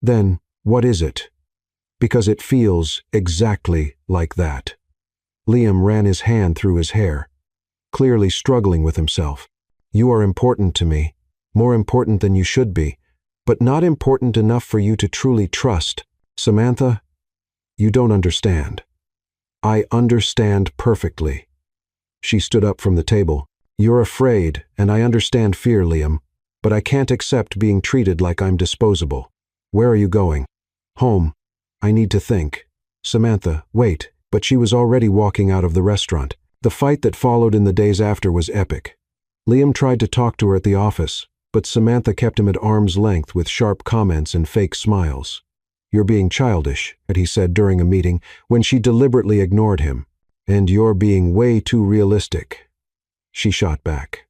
A: Then, what is it? Because it feels exactly like that. Liam ran his hand through his hair, clearly struggling with himself. You are important to me, more important than you should be, but not important enough for you to truly trust. Samantha, you don't understand. I understand perfectly. She stood up from the table. You're afraid, and I understand fear, Liam, but I can't accept being treated like I'm disposable. Where are you going? Home. I need to think. Samantha, wait, but she was already walking out of the restaurant. The fight that followed in the days after was epic. Liam tried to talk to her at the office, but Samantha kept him at arm's length with sharp comments and fake smiles. You're being childish, he said during a meeting, when she deliberately ignored him. And you're being way too realistic. She shot back.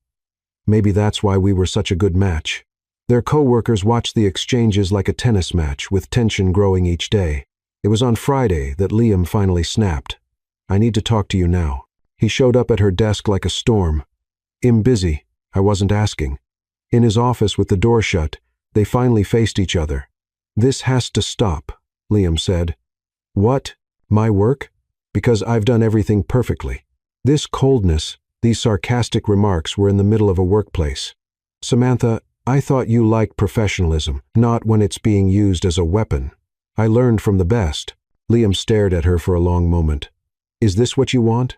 A: Maybe that's why we were such a good match. Their co-workers watched the exchanges like a tennis match, with tension growing each day. It was on Friday that Liam finally snapped. I need to talk to you now. He showed up at her desk like a storm. I'm busy. I wasn't asking. In his office with the door shut, they finally faced each other. This has to stop, Liam said. What? My work? Because I've done everything perfectly. This coldness, these sarcastic remarks were in the middle of a workplace. Samantha, I thought you liked professionalism, not when it's being used as a weapon. I learned from the best. Liam stared at her for a long moment. Is this what you want?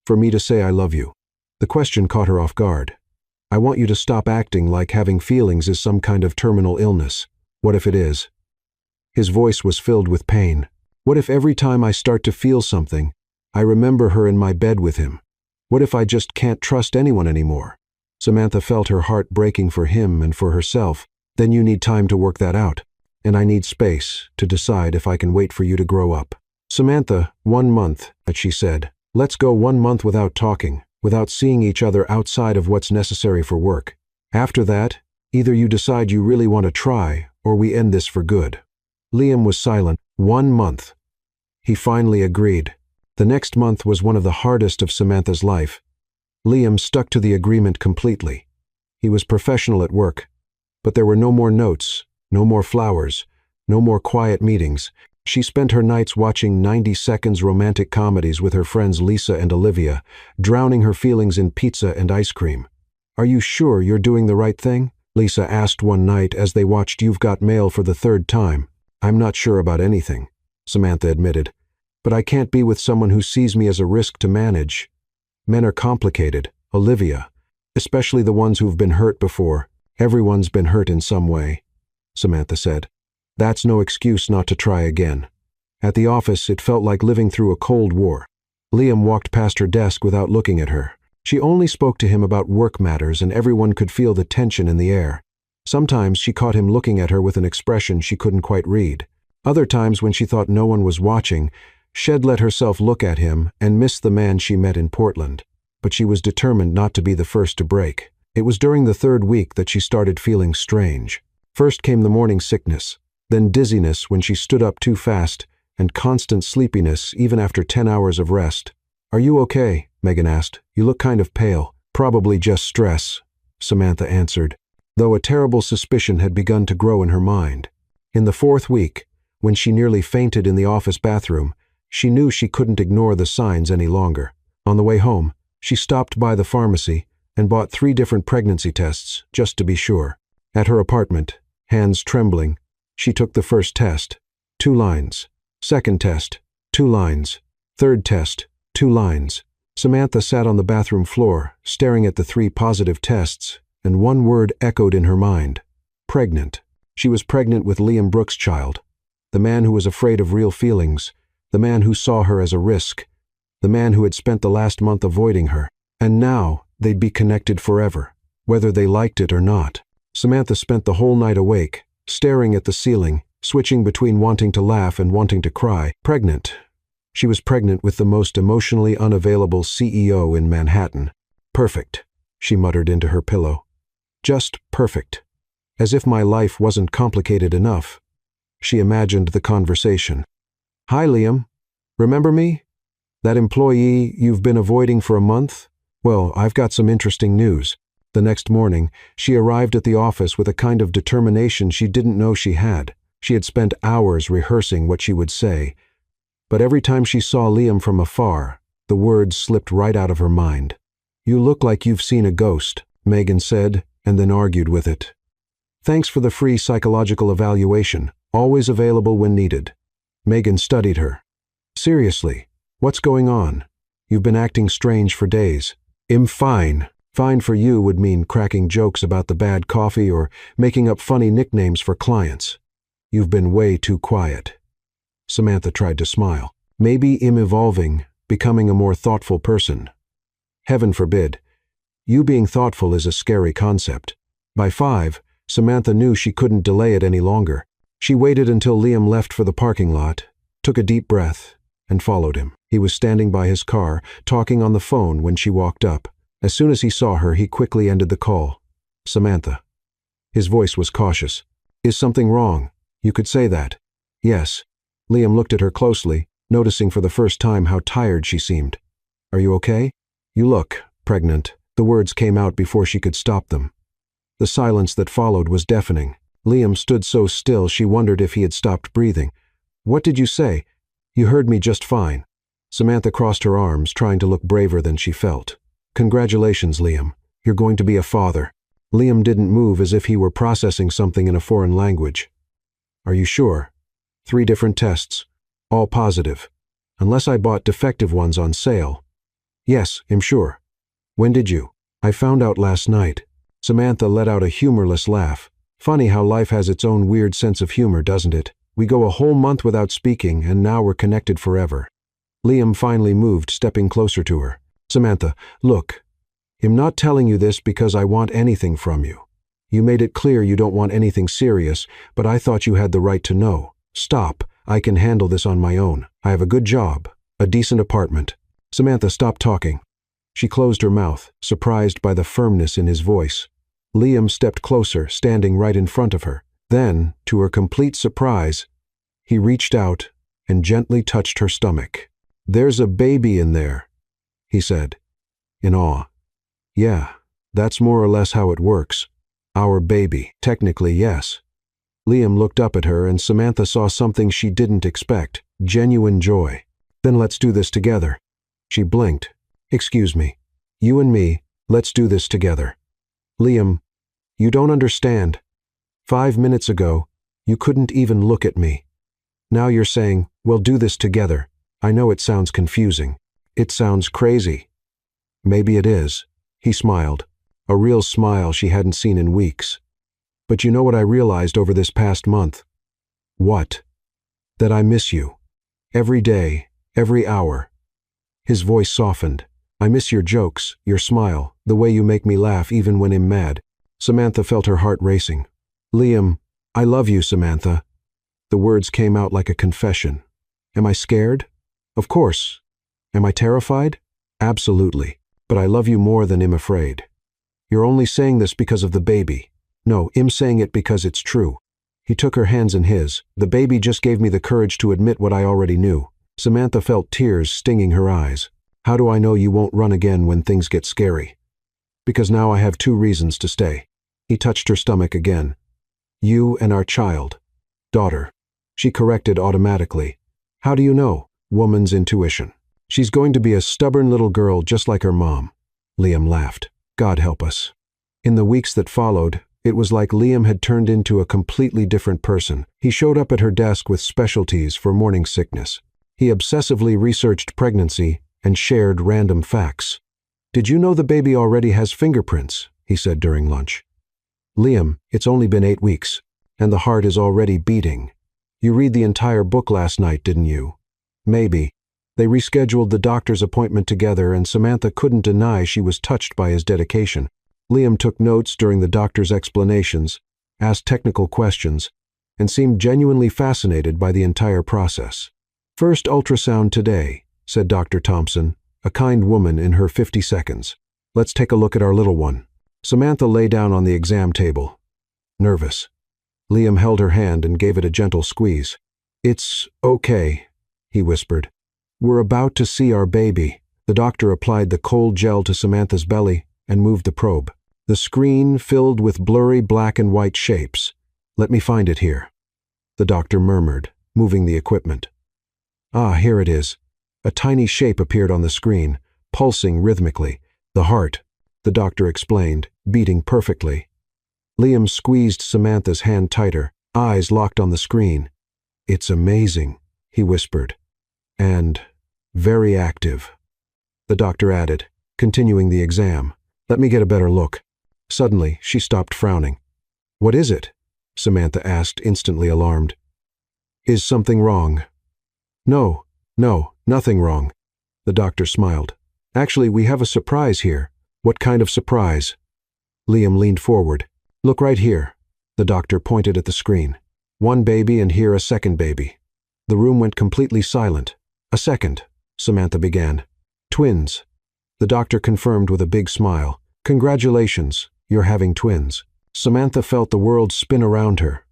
A: For me to say I love you? The question caught her off guard. I want you to stop acting like having feelings is some kind of terminal illness. What if it is? His voice was filled with pain. What if every time I start to feel something, I remember her in my bed with him? What if I just can't trust anyone anymore? Samantha felt her heart breaking for him and for herself. Then you need time to work that out. And I need space to decide if I can wait for you to grow up. Samantha, 1 month, she said. Let's go 1 month without talking, without seeing each other outside of what's necessary for work. After that, either you decide you really want to try, or we end this for good. Liam was silent. 1 month. He finally agreed. The next month was one of the hardest of Samantha's life. Liam stuck to the agreement completely. He was professional at work, But there were no more notes, no more flowers, no more quiet meetings. She spent her nights watching 90 seconds romantic comedies with her friends Lisa and Olivia, drowning her feelings in pizza and ice cream. "Are you sure you're doing the right thing?" Lisa asked one night as they watched You've Got Mail for the third time. "I'm not sure about anything," Samantha admitted. "But I can't be with someone who sees me as a risk to manage. Men are complicated, Olivia, especially the ones who've been hurt before. Everyone's been hurt in some way," Samantha said. "That's no excuse not to try again." At the office, it felt like living through a Cold War. Liam walked past her desk without looking at her. She only spoke to him about work matters, and everyone could feel the tension in the air. Sometimes she caught him looking at her with an expression she couldn't quite read. Other times, when she thought no one was watching, she'd let herself look at him and miss the man she met in Portland. But she was determined not to be the first to break. It was during the third week that she started feeling strange. First came the morning sickness, then dizziness when she stood up too fast, and constant sleepiness even after 10 hours of rest. "Are you okay?" Megan asked. "You look kind of pale." "Probably just stress," Samantha answered, though a terrible suspicion had begun to grow in her mind. In the fourth week, when she nearly fainted in the office bathroom, she knew she couldn't ignore the signs any longer. On the way home, she stopped by the pharmacy and bought 3 different pregnancy tests, just to be sure. At her apartment, hands trembling, she took the first test, 2 lines. Second test, 2 lines. Third test, 2 lines. Samantha sat on the bathroom floor, staring at the 3 positive tests, and one word echoed in her mind: pregnant. She was pregnant with Liam Brooks' child, the man who was afraid of real feelings, the man who saw her as a risk, the man who had spent the last month avoiding her. And now, they'd be connected forever, whether they liked it or not. Samantha spent the whole night awake, staring at the ceiling, switching between wanting to laugh and wanting to cry. Pregnant. She was pregnant with the most emotionally unavailable CEO in Manhattan. "Perfect," she muttered into her pillow. "Just perfect. As if my life wasn't complicated enough." She imagined the conversation. "Hi, Liam. Remember me? That employee you've been avoiding for a month? Well, I've got some interesting news." The next morning, she arrived at the office with a kind of determination she didn't know she had. She had spent hours rehearsing what she would say, but every time she saw Liam from afar, the words slipped right out of her mind. "You look like you've seen a ghost," Megan said, and then argued with it. "Thanks for the free psychological evaluation, always available when needed." Megan studied her. "Seriously, what's going on? You've been acting strange for days." "I'm fine." Fine for you would mean cracking jokes about the bad coffee or making up funny nicknames for clients. "You've been way too quiet." Samantha tried to smile. "Maybe I'm evolving, becoming a more thoughtful person." Heaven forbid. You being thoughtful is a scary concept. By 5, Samantha knew she couldn't delay it any longer. She waited until Liam left for the parking lot, took a deep breath, and followed him. He was standing by his car, talking on the phone when she walked up. As soon as he saw her, he quickly ended the call. "Samantha." His voice was cautious. "Is something wrong? You could say that." "Yes." Liam looked at her closely, noticing for the first time how tired she seemed. "Are you okay? You look pregnant." The words came out before she could stop them. The silence that followed was deafening. Liam stood so still she wondered if he had stopped breathing. "What did you say?" "You heard me just fine." Samantha crossed her arms, trying to look braver than she felt. "Congratulations, Liam. You're going to be a father." Liam didn't move, as if he were processing something in a foreign language. "Are you sure?" 3 different tests, all positive. Unless I bought defective ones on sale. "Yes, I'm sure." "When did you?" "I found out last night." Samantha let out a humorless laugh. "Funny how life has its own weird sense of humor, doesn't it? We go a whole month without speaking, and now we're connected forever." Liam finally moved, stepping closer to her. "Samantha, look. I'm not telling you this because I want anything from you. You made it clear you don't want anything serious, but I thought you had the right to know. Stop. I can handle this on my own. I have a good job, a decent apartment." "Samantha, stop talking." She closed her mouth, surprised by the firmness in his voice. Liam stepped closer, standing right in front of her. Then, to her complete surprise, he reached out and gently touched her stomach. "There's a baby in there," he said, in awe. "Yeah, that's more or less how it works." Our baby. Technically, yes. Liam looked up at her and Samantha saw something she didn't expect. Genuine joy. Then let's do this together. She blinked. Excuse me. You and me, let's do this together. Liam, you don't understand. 5 minutes ago, you couldn't even look at me. Now you're saying, we'll do this together. I know it sounds confusing. It sounds crazy. Maybe it is. He smiled. A real smile she hadn't seen in weeks. But you know what I realized over this past month? What? That I miss you. Every day, every hour. His voice softened. I miss your jokes, your smile, the way you make me laugh even when I'm mad. Samantha felt her heart racing. Liam, I love you, Samantha. The words came out like a confession. Am I scared? Of course. Am I terrified? Absolutely. But I love you more than I'm afraid. You're only saying this because of the baby. No, I'm saying it because it's true. He took her hands in his. The baby just gave me the courage to admit what I already knew. Samantha felt tears stinging her eyes. How do I know you won't run again when things get scary? Because now I have 2 reasons to stay. He touched her stomach again. You and our child. Daughter. She corrected automatically. How do you know? Woman's intuition. She's going to be a stubborn little girl just like her mom. Liam laughed. God help us. In the weeks that followed, it was like Liam had turned into a completely different person. He showed up at her desk with specialties for morning sickness. He obsessively researched pregnancy and shared random facts. Did you know the baby already has fingerprints? He said during lunch. Liam, it's only been 8 weeks, and the heart is already beating. You read the entire book last night, didn't you? Maybe. They rescheduled the doctor's appointment together and Samantha couldn't deny she was touched by his dedication. Liam took notes during the doctor's explanations, asked technical questions, and seemed genuinely fascinated by the entire process. First ultrasound today, said Dr. Thompson, a kind woman in her 50 seconds. Let's take a look at our little one. Samantha lay down on the exam table. Nervous. Liam held her hand and gave it a gentle squeeze. It's okay, he whispered. We're about to see our baby. The doctor applied the cold gel to Samantha's belly and moved the probe. The screen filled with blurry black and white shapes. Let me find it here. The doctor murmured, moving the equipment. Ah, here it is. A tiny shape appeared on the screen, pulsing rhythmically. The heart, the doctor explained, beating perfectly. Liam squeezed Samantha's hand tighter, eyes locked on the screen. It's amazing, he whispered. And very active. The doctor added, continuing the exam. Let me get a better look. Suddenly, she stopped frowning. What is it? Samantha asked, instantly alarmed. Is something wrong? No, nothing wrong. The doctor smiled. Actually, we have a surprise here. What kind of surprise? Liam leaned forward. Look right here. The doctor pointed at the screen. 1 baby and here a 2nd baby. The room went completely silent. A second, Samantha began. Twins. The doctor confirmed with a big smile. Congratulations, you're having twins. Samantha felt the world spin around her.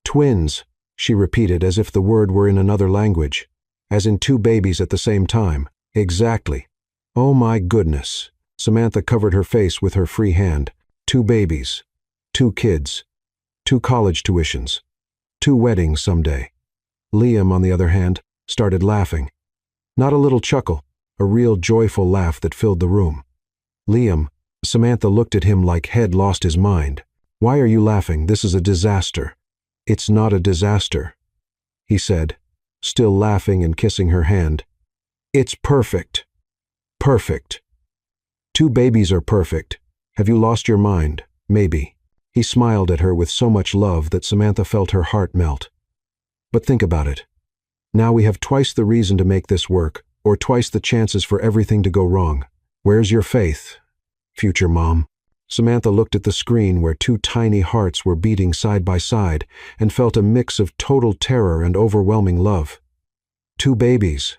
A: Twins, she repeated as if the word were in another language. As in 2 babies at the same time. Exactly. Oh my goodness. Samantha covered her face with her free hand. 2 babies. 2 kids. 2 college tuitions. 2 weddings someday. Liam, on the other hand, started laughing. Not a little chuckle, a real joyful laugh that filled the room. Liam, Samantha looked at him like he'd lost his mind. Why are you laughing? This is a disaster. It's not a disaster, he said, still laughing and kissing her hand. It's perfect. Perfect. 2 babies are perfect. Have you lost your mind? Maybe. He smiled at her with so much love that Samantha felt her heart melt. But think about it. Now we have twice the reason to make this work, or twice the chances for everything to go wrong. Where's your faith, future mom? Samantha looked at the screen where 2 tiny hearts were beating side by side and felt a mix of total terror and overwhelming love. 2 babies,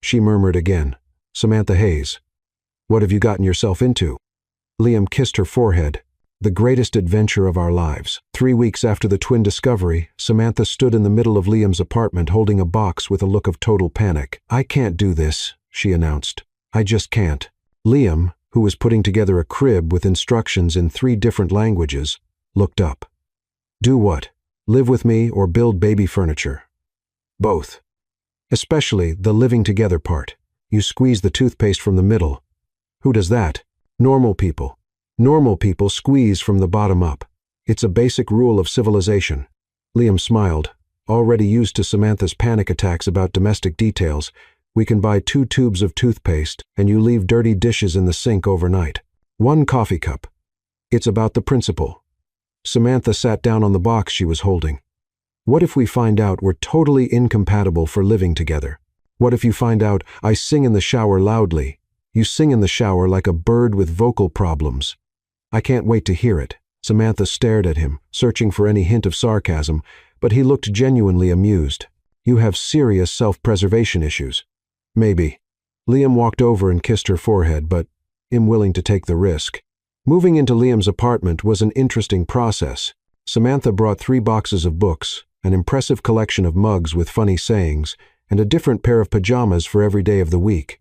A: she murmured again. Samantha Hayes, what have you gotten yourself into? Liam kissed her forehead. The greatest adventure of our lives. 3 weeks after the twin discovery, Samantha stood in the middle of Liam's apartment holding a box with a look of total panic. I can't do this, she announced. I just can't. Liam, who was putting together a crib with instructions in 3 different languages, looked up. Do what? Live with me or build baby furniture? Both. Especially the living together part. You squeeze the toothpaste from the middle. Who does that? Normal people. Normal people squeeze from the bottom up. It's a basic rule of civilization. Liam smiled. Already used to Samantha's panic attacks about domestic details, we can buy 2 tubes of toothpaste and you leave dirty dishes in the sink overnight. 1 coffee cup. It's about the principle. Samantha sat down on the box she was holding. What if we find out we're totally incompatible for living together? What if you find out I sing in the shower loudly? You sing in the shower like a bird with vocal problems. I can't wait to hear it. Samantha stared at him, searching for any hint of sarcasm, but he looked genuinely amused. You have serious self-preservation issues. Maybe. Liam walked over and kissed her forehead, but unwilling to take the risk. Moving into Liam's apartment was an interesting process. Samantha brought 3 boxes of books, an impressive collection of mugs with funny sayings, and a different pair of pajamas for every day of the week.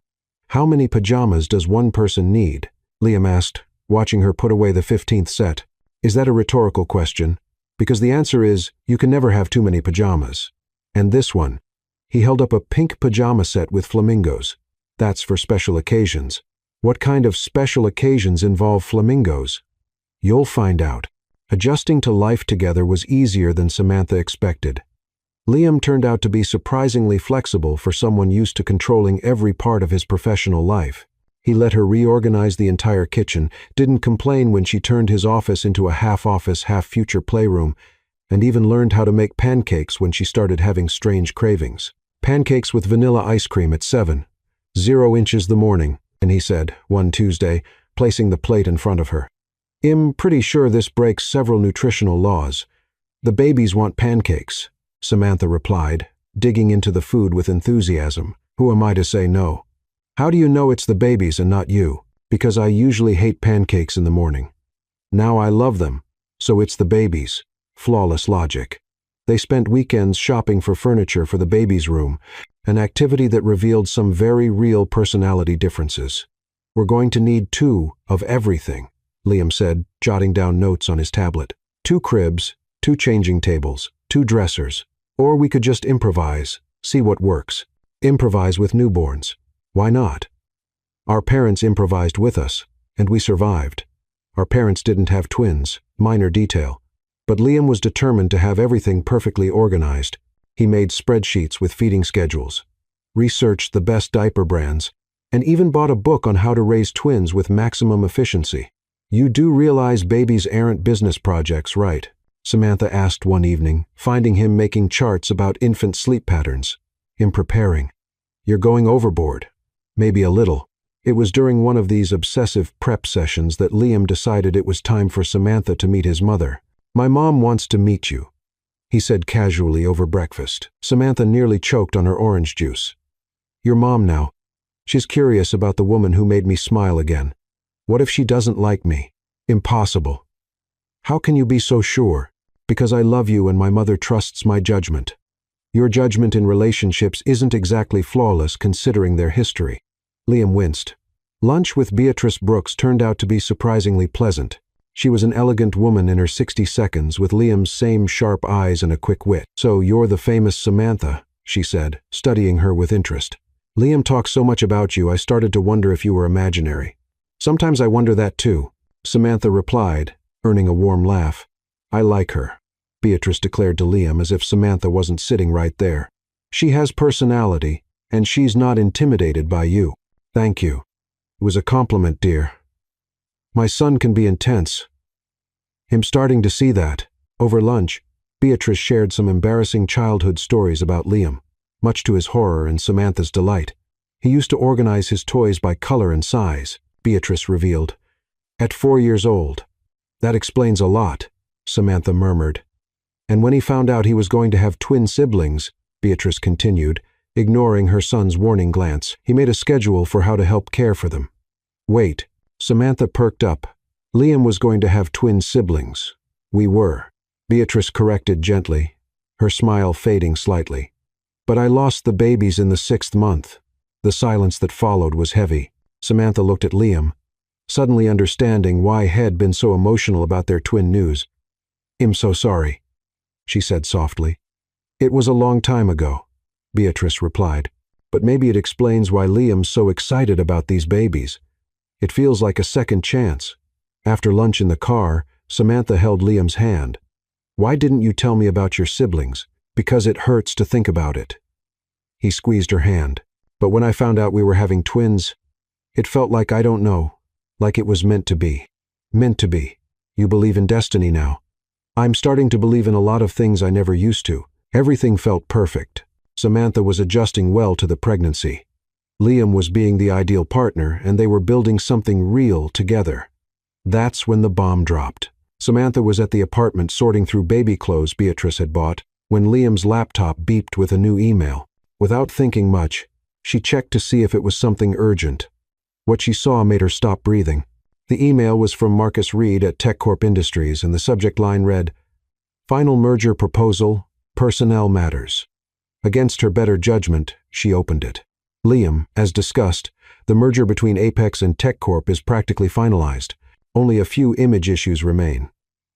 A: How many pajamas does one person need? Liam asked, watching her put away the 15th set. Is that a rhetorical question? Because the answer is, you can never have too many pajamas. And this one. He held up a pink pajama set with flamingos. That's for special occasions. What kind of special occasions involve flamingos? You'll find out. Adjusting to life together was easier than Samantha expected. Liam turned out to be surprisingly flexible for someone used to controlling every part of his professional life. He let her reorganize the entire kitchen, didn't complain when she turned his office into a half-office, half-future playroom, and even learned how to make pancakes when she started having strange cravings. Pancakes with vanilla ice cream at 7. 0 inches the morning, and he said, one Tuesday, placing the plate in front of her. I'm pretty sure this breaks several nutritional laws. The babies want pancakes, Samantha replied, digging into the food with enthusiasm. Who am I to say no? How do you know it's the babies and not you? Because I usually hate pancakes in the morning. Now I love them, so it's the babies. Flawless logic. They spent weekends shopping for furniture for the baby's room, an activity that revealed some very real personality differences. We're going to need 2 of everything, Liam said, jotting down notes on his tablet. 2 cribs, 2 changing tables, 2 dressers. Or we could just improvise, see what works. Improvise with newborns. Why not? Our parents improvised with us, and we survived. Our parents didn't have twins, minor detail. But Liam was determined to have everything perfectly organized. He made spreadsheets with feeding schedules, researched the best diaper brands, and even bought a book on how to raise twins with maximum efficiency. You do realize babies aren't business projects, right? Samantha asked one evening, finding him making charts about infant sleep patterns. In preparing. You're going overboard. Maybe a little. It was during one of these obsessive prep sessions that Liam decided it was time for Samantha to meet his mother. My mom wants to meet you, he said casually over breakfast. Samantha nearly choked on her orange juice. Your mom now. She's curious about the woman who made me smile again. What if she doesn't like me? Impossible. How can you be so sure? Because I love you and my mother trusts my judgment. Your judgment in relationships isn't exactly flawless considering their history. Liam winced. Lunch with Beatrice Brooks turned out to be surprisingly pleasant. She was an elegant woman in her 60 seconds with Liam's same sharp eyes and a quick wit. So you're the famous Samantha, she said, studying her with interest. Liam talks so much about you I started to wonder if you were imaginary. Sometimes I wonder that too, Samantha replied, earning a warm laugh. I like her, Beatrice declared to Liam as if Samantha wasn't sitting right there. She has personality, and she's not intimidated by you. Thank you. It was a compliment, dear. My son can be intense. I'm starting to see that. Over lunch, Beatrice shared some embarrassing childhood stories about Liam, much to his horror and Samantha's delight. He used to organize his toys by color and size, Beatrice revealed. At 4 years old. That explains a lot, Samantha murmured. And when he found out he was going to have twin siblings, Beatrice continued, ignoring her son's warning glance, he made a schedule for how to help care for them. Wait, Samantha perked up. Liam was going to have twin siblings. We were. Beatrice corrected gently, her smile fading slightly. But I lost the babies in the 6th month. The silence that followed was heavy. Samantha looked at Liam, suddenly understanding why he had been so emotional about their twin news. "I'm so sorry," she said softly. "It was a long time ago," Beatrice replied. "But maybe it explains why Liam's so excited about these babies. It feels like a second chance." After lunch in the car, Samantha held Liam's hand. "Why didn't you tell me about your siblings?" "Because it hurts to think about it." He squeezed her hand. "But when I found out we were having twins, it felt like, I don't know, like it was meant to be." "Meant to be. You believe in destiny now." "I'm starting to believe in a lot of things I never used to." Everything felt perfect. Samantha was adjusting well to the pregnancy. Liam was being the ideal partner, and they were building something real together. That's when the bomb dropped. Samantha was at the apartment sorting through baby clothes Beatrice had bought when Liam's laptop beeped with a new email. Without thinking much, she checked to see if it was something urgent. What she saw made her stop breathing. The email was from Marcus Reed at TechCorp Industries, and the subject line read, "Final merger proposal, personnel matters." Against her better judgment, she opened it. "Liam, as discussed, the merger between Apex and TechCorp is practically finalized. Only a few image issues remain.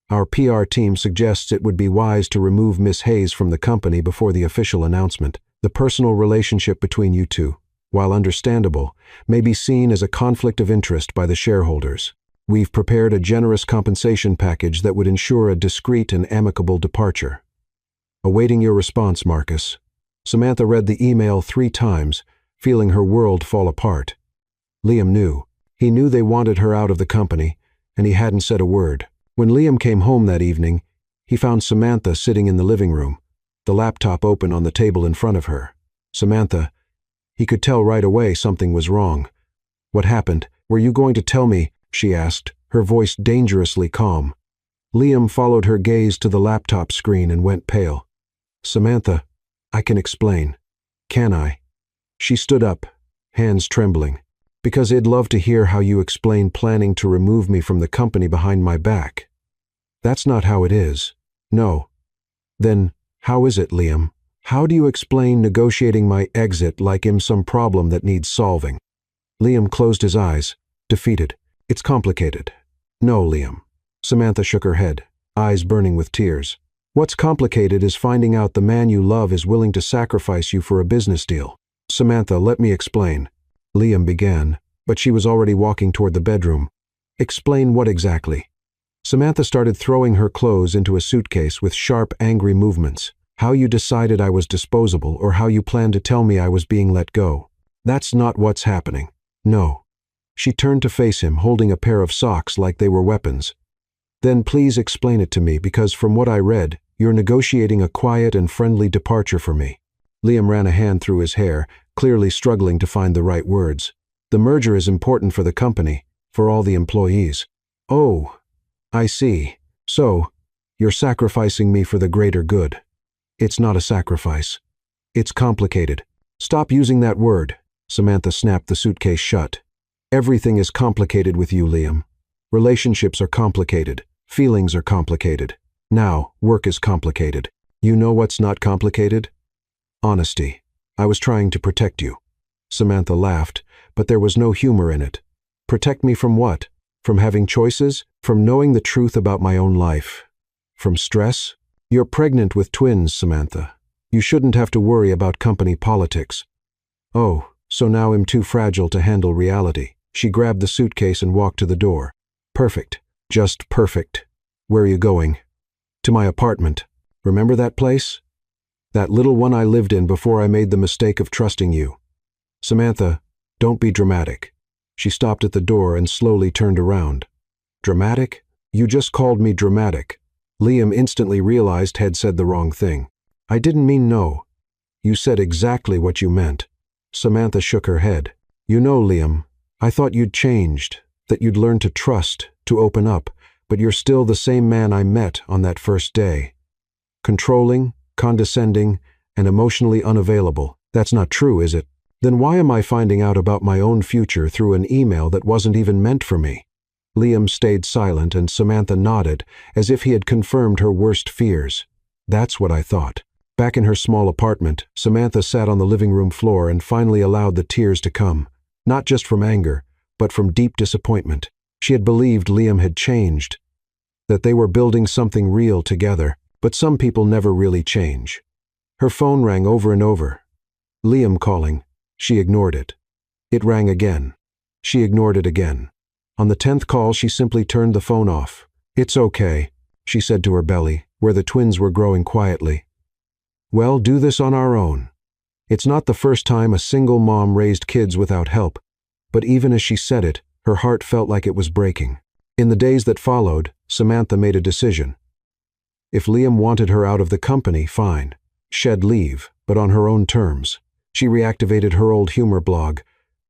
A: Our PR team suggests it would be wise to remove Miss Hayes from the company before the official announcement. The personal relationship between you two, while understandable, may be seen as a conflict of interest by the shareholders. We've prepared a generous compensation package that would ensure a discreet and amicable departure. Awaiting your response, Marcus." Samantha read the email 3 times, feeling her world fall apart. Liam knew. He knew they wanted her out of the company, and he hadn't said a word. When Liam came home that evening, he found Samantha sitting in the living room, the laptop open on the table in front of her. "Samantha," he could tell right away something was wrong. "What happened? Were you going to tell me?" she asked, her voice dangerously calm. Liam followed her gaze to the laptop screen and went pale. "Samantha, I can explain." "Can I?" She stood up, hands trembling. "Because I'd love to hear how you explain planning to remove me from the company behind my back." "That's not how it is." "No." "Then, how is it, Liam? How do you explain negotiating my exit like I'm some problem that needs solving?" Liam closed his eyes, defeated. "It's complicated." "No, Liam." Samantha shook her head, eyes burning with tears. "What's complicated is finding out the man you love is willing to sacrifice you for a business deal." "Samantha, let me explain." Liam began, but she was already walking toward the bedroom. "Explain what exactly?" Samantha started throwing her clothes into a suitcase with sharp, angry movements. "How you decided I was disposable, or how you planned to tell me I was being let go. That's not what's happening." "No." She turned to face him, holding a pair of socks like they were weapons. "Then please explain it to me, because from what I read, you're negotiating a quiet and friendly departure for me." Liam ran a hand through his hair, clearly struggling to find the right words. "The merger is important for the company, for all the employees." "Oh, I see. So, you're sacrificing me for the greater good." "It's not a sacrifice. It's complicated." "Stop using that word." Samantha snapped the suitcase shut. "Everything is complicated with you, Liam. Relationships are complicated. Feelings are complicated. Now, work is complicated. You know what's not complicated? Honesty. I was trying to protect you." Samantha laughed, but there was no humor in it. "Protect me from what? From having choices? From knowing the truth about my own life? From stress? You're pregnant with twins, Samantha. You shouldn't have to worry about company politics." "Oh, so now I'm too fragile to handle reality." She grabbed the suitcase and walked to the door. "Perfect. Just perfect. Where are you going?" "To my apartment. Remember that place? That little one I lived in before I made the mistake of trusting you." "Samantha, don't be dramatic." She stopped at the door and slowly turned around. "Dramatic? You just called me dramatic." Liam instantly realized had said the wrong thing. "I didn't mean no. You said exactly what you meant." Samantha shook her head. "You know, Liam, I thought you'd changed, that you'd learned to trust, to open up, but you're still the same man I met on that first day. Controlling, condescending, and emotionally unavailable. That's not true, is it? Then why am I finding out about my own future through an email that wasn't even meant for me?" Liam stayed silent, and Samantha nodded, as if he had confirmed her worst fears. "That's what I thought." Back in her small apartment, Samantha sat on the living room floor and finally allowed the tears to come, not just from anger, but from deep disappointment. She had believed Liam had changed. that they were building something real together. But some people never really change. Her phone rang over and over. Liam calling. She ignored it. It rang again. She ignored it again. On the 10th call, she simply turned the phone off. "It's okay," she said to her belly, where the twins were growing quietly. "We'll do this on our own." It's not the first time a single mom raised kids without help, but even as she said it, her heart felt like it was breaking. In the days that followed, Samantha made a decision. If Liam wanted her out of the company, fine. She'd leave, but on her own terms. She reactivated her old humor blog,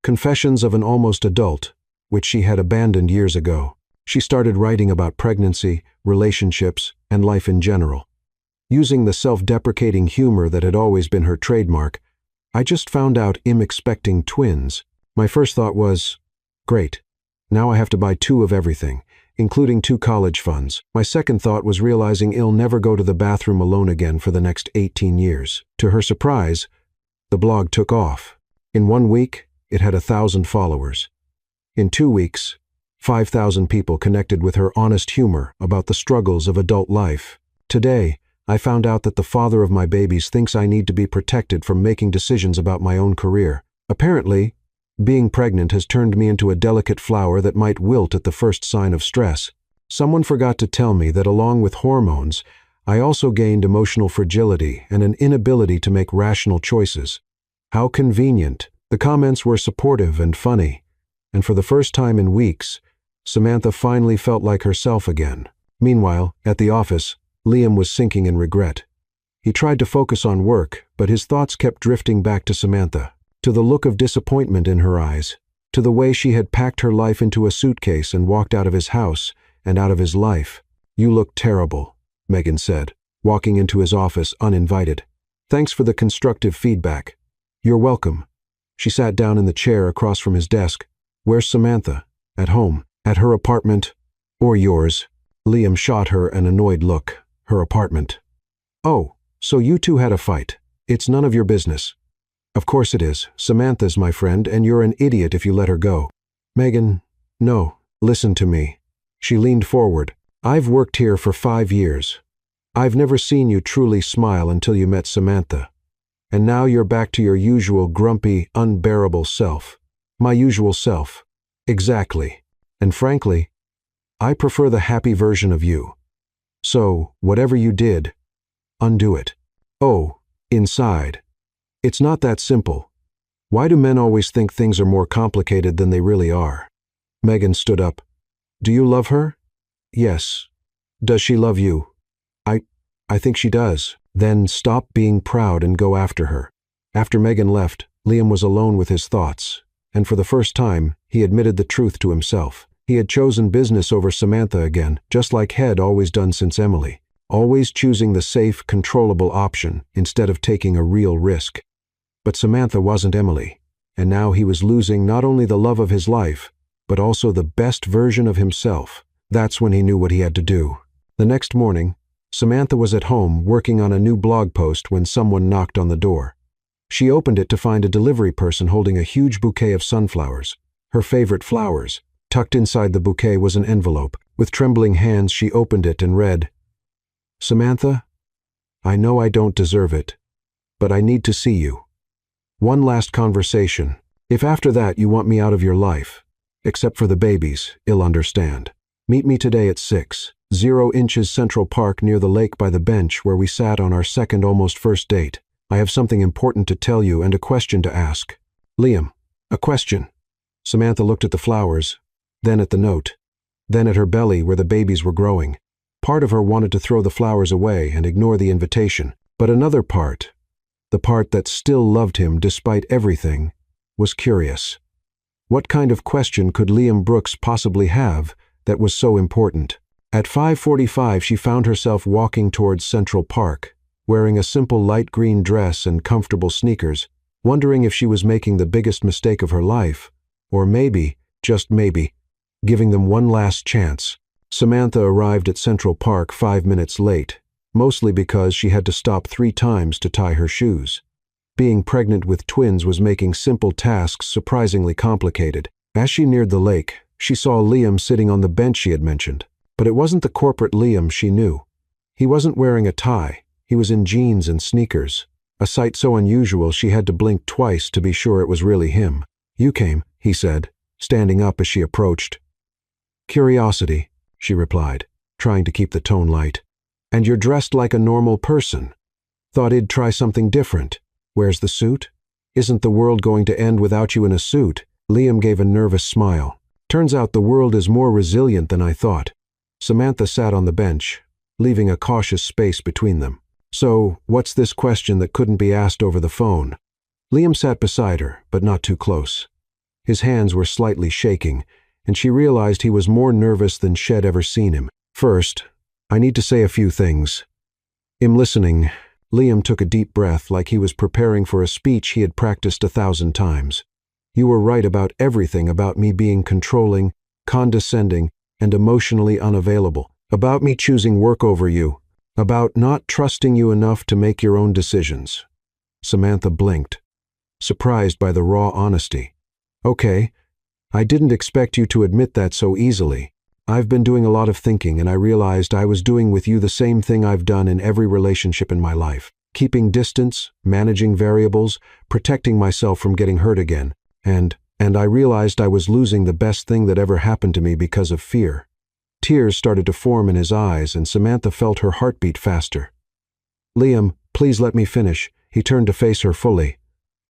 A: Confessions of an Almost Adult, which she had abandoned years ago. She started writing about pregnancy, relationships, and life in general. Using the self-deprecating humor that had always been her trademark, "I just found out I'm expecting twins. My first thought was, great. Now I have to buy 2 of everything, including 2 college funds. My second thought was realizing I'll never go to the bathroom alone again for the next 18 years. To her surprise, the blog took off. In 1 week, it had 1,000 followers. In 2 weeks, 5,000 people connected with her honest humor about the struggles of adult life. Today, I found out that the father of my babies thinks I need to be protected from making decisions about my own career. Apparently, being pregnant has turned me into a delicate flower that might wilt at the first sign of stress. Someone forgot to tell me that along with hormones, I also gained emotional fragility and an inability to make rational choices. How convenient." The comments were supportive and funny, and for the first time in weeks, Samantha finally felt like herself again. Meanwhile, at the office, Liam was sinking in regret. He tried to focus on work, but his thoughts kept drifting back to Samantha, to the look of disappointment in her eyes, to the way she had packed her life into a suitcase and walked out of his house and out of his life. "You look terrible," Megan said, walking into his office uninvited. "Thanks for the constructive feedback." "You're welcome." She sat down in the chair across from his desk. "Where's Samantha? At home? At her apartment? Or yours?" Liam shot her an annoyed look. "Her apartment." "Oh, so you two had a fight. It's none of your business." "Of course it is. Samantha's my friend, and you're an idiot if you let her go." "Megan, no, listen to me." She leaned forward. "I've worked here for 5 years. I've never seen you truly smile until you met Samantha. And now you're back to your usual grumpy, unbearable self." "My usual self." "Exactly. And frankly, I prefer the happy version of you. So, whatever you did, undo it." "Oh, inside. It's not that simple. Why do men always think things are more complicated than they really are?" Megan stood up. "Do you love her?" "Yes." "Does she love you?" I think she does." "Then stop being proud and go after her." After Megan left, Liam was alone with his thoughts, and for the first time, he admitted the truth to himself. He had chosen business over Samantha again, just like Head always done since Emily, always choosing the safe, controllable option instead of taking a real risk. But Samantha wasn't Emily, and now he was losing not only the love of his life, but also the best version of himself. That's when he knew what he had to do. The next morning, Samantha was at home working on a new blog post when someone knocked on the door. She opened it to find a delivery person holding a huge bouquet of sunflowers, her favorite flowers. Tucked inside the bouquet was an envelope. With trembling hands, she opened it and read, "Samantha, I know I don't deserve it, but I need to see you. One last conversation. If after that you want me out of your life, except for the babies, you'll understand. Meet me today at 6:0 Central Park near the lake by the bench where we sat on our second almost first date. I have something important to tell you and a question to ask." "Liam, a question." Samantha looked at the flowers, then at the note, then at her belly where the babies were growing. Part of her wanted to throw the flowers away and ignore the invitation, but another part, the part that still loved him despite everything, was curious. What kind of question could Liam Brooks possibly have that was so important? At 5:45, she found herself walking towards Central Park, wearing a simple light green dress and comfortable sneakers, wondering if she was making the biggest mistake of her life, or maybe, just maybe, giving them one last chance. Samantha arrived at Central Park 5 minutes late, mostly because she had to stop 3 times to tie her shoes. Being pregnant with twins was making simple tasks surprisingly complicated. As she neared the lake, she saw Liam sitting on the bench she had mentioned. But it wasn't the corporate Liam she knew. He wasn't wearing a tie. He was in jeans and sneakers, a sight so unusual she had to blink twice to be sure it was really him. "You came," he said, standing up as she approached. "Curiosity," she replied, trying to keep the tone light. "And you're dressed like a normal person. Thought he'd try something different. Where's the suit? Isn't the world going to end without you in a suit?" Liam gave a nervous smile. "Turns out the world is more resilient than I thought." Samantha sat on the bench, leaving a cautious space between them. "So, what's this question that couldn't be asked over the phone?" Liam sat beside her, but not too close. His hands were slightly shaking, and she realized he was more nervous than she'd ever seen him. "First, I need to say a few things." "I'm listening." Liam took a deep breath like he was preparing for a speech he had practiced 1,000 times. "You were right about everything about me being controlling, condescending, and emotionally unavailable. About me choosing work over you. About not trusting you enough to make your own decisions." Samantha blinked, surprised by the raw honesty. "Okay, I didn't expect you to admit that so easily. I've been doing a lot of thinking, and I realized I was doing with you the same thing I've done in every relationship in my life. Keeping distance, managing variables, protecting myself from getting hurt again. And I realized I was losing the best thing that ever happened to me because of fear." Tears started to form in his eyes, and Samantha felt her heartbeat faster. "Liam, please let me finish." He turned to face her fully.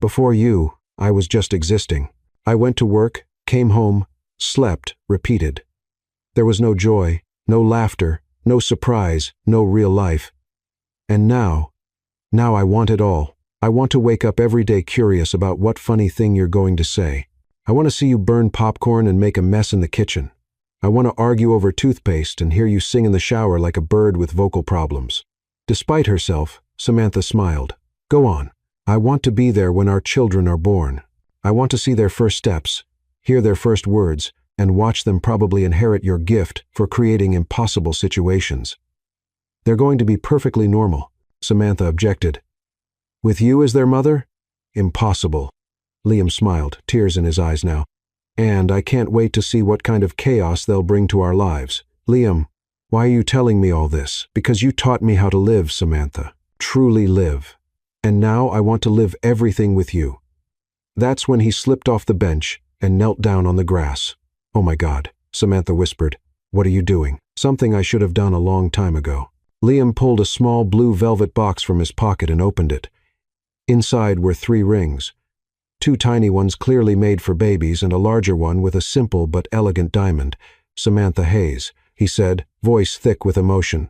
A: "Before you, I was just existing. I went to work, came home, slept, repeated. There was no joy, no laughter, no surprise, no real life. And now I want it all. I want to wake up every day curious about what funny thing you're going to say. I want to see you burn popcorn and make a mess in the kitchen. I want to argue over toothpaste and hear you sing in the shower like a bird with vocal problems." Despite herself, Samantha smiled. "Go on. I want to be there when our children are born. I want to see their first steps, hear their first words, and watch them probably inherit your gift for creating impossible situations." "They're going to be perfectly normal," Samantha objected. "With you as their mother? Impossible." Liam smiled, tears in his eyes now. "And I can't wait to see what kind of chaos they'll bring to our lives." "Liam, why are you telling me all this?" "Because you taught me how to live, Samantha. Truly live. And now I want to live everything with you." That's when he slipped off the bench and knelt down on the grass. "Oh my God," Samantha whispered. "What are you doing?" "Something I should have done a long time ago." Liam pulled a small blue velvet box from his pocket and opened it. Inside were 3 rings. 2 tiny ones clearly made for babies and a larger one with a simple but elegant diamond. "Samantha Hayes," he said, voice thick with emotion.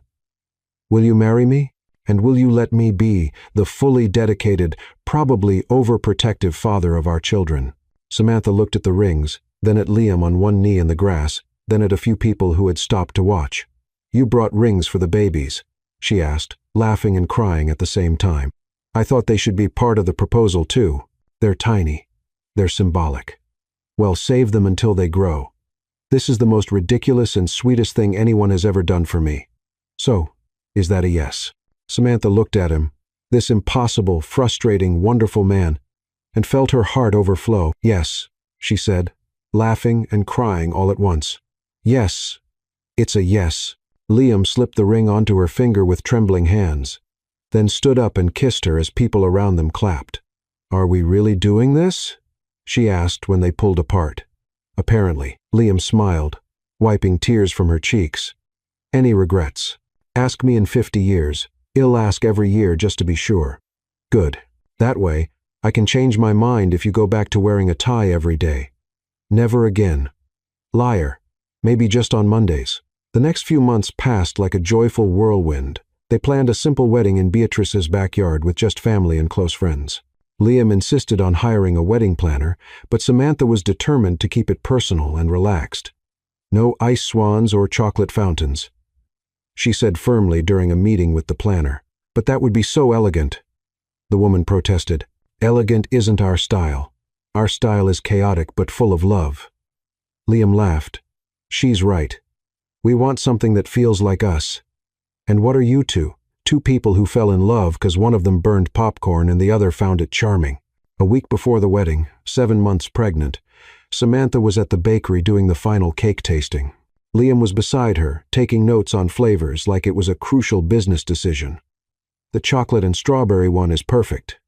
A: "Will you marry me? And will you let me be the fully dedicated, probably overprotective father of our children?" Samantha looked at the rings, then at Liam on one knee in the grass, then at a few people who had stopped to watch. "You brought rings for the babies?" she asked, laughing and crying at the same time. "I thought they should be part of the proposal too. They're tiny. They're symbolic. Well, save them until they grow. This is the most ridiculous and sweetest thing anyone has ever done for me. So, is that a yes?" Samantha looked at him, this impossible, frustrating, wonderful man, and felt her heart overflow. "Yes," she said, laughing and crying all at once. "Yes, it's a yes." Liam slipped the ring onto her finger with trembling hands, then stood up and kissed her as people around them clapped. "Are we really doing this?" she asked when they pulled apart. "Apparently." Liam smiled, wiping tears from her cheeks. "Any regrets? Ask me in 50 years. I'll ask every year just to be sure." "Good. That way, I can change my mind if you go back to wearing a tie every day." "Never again." "Liar. Maybe just on Mondays." The next few months passed like a joyful whirlwind. They planned a simple wedding in Beatrice's backyard with just family and close friends. Liam insisted on hiring a wedding planner, but Samantha was determined to keep it personal and relaxed. "No ice swans or chocolate fountains," she said firmly during a meeting with the planner. "But that would be so elegant." The woman protested. "Elegant isn't our style. Our style is chaotic but full of love." Liam laughed. "She's right. We want something that feels like us. And what are you two? 2 people who fell in love because one of them burned popcorn and the other found it charming." A week before the wedding, 7 months pregnant, Samantha was at the bakery doing the final cake tasting. Liam was beside her, taking notes on flavors like it was a crucial business decision. "The chocolate and strawberry one is perfect,"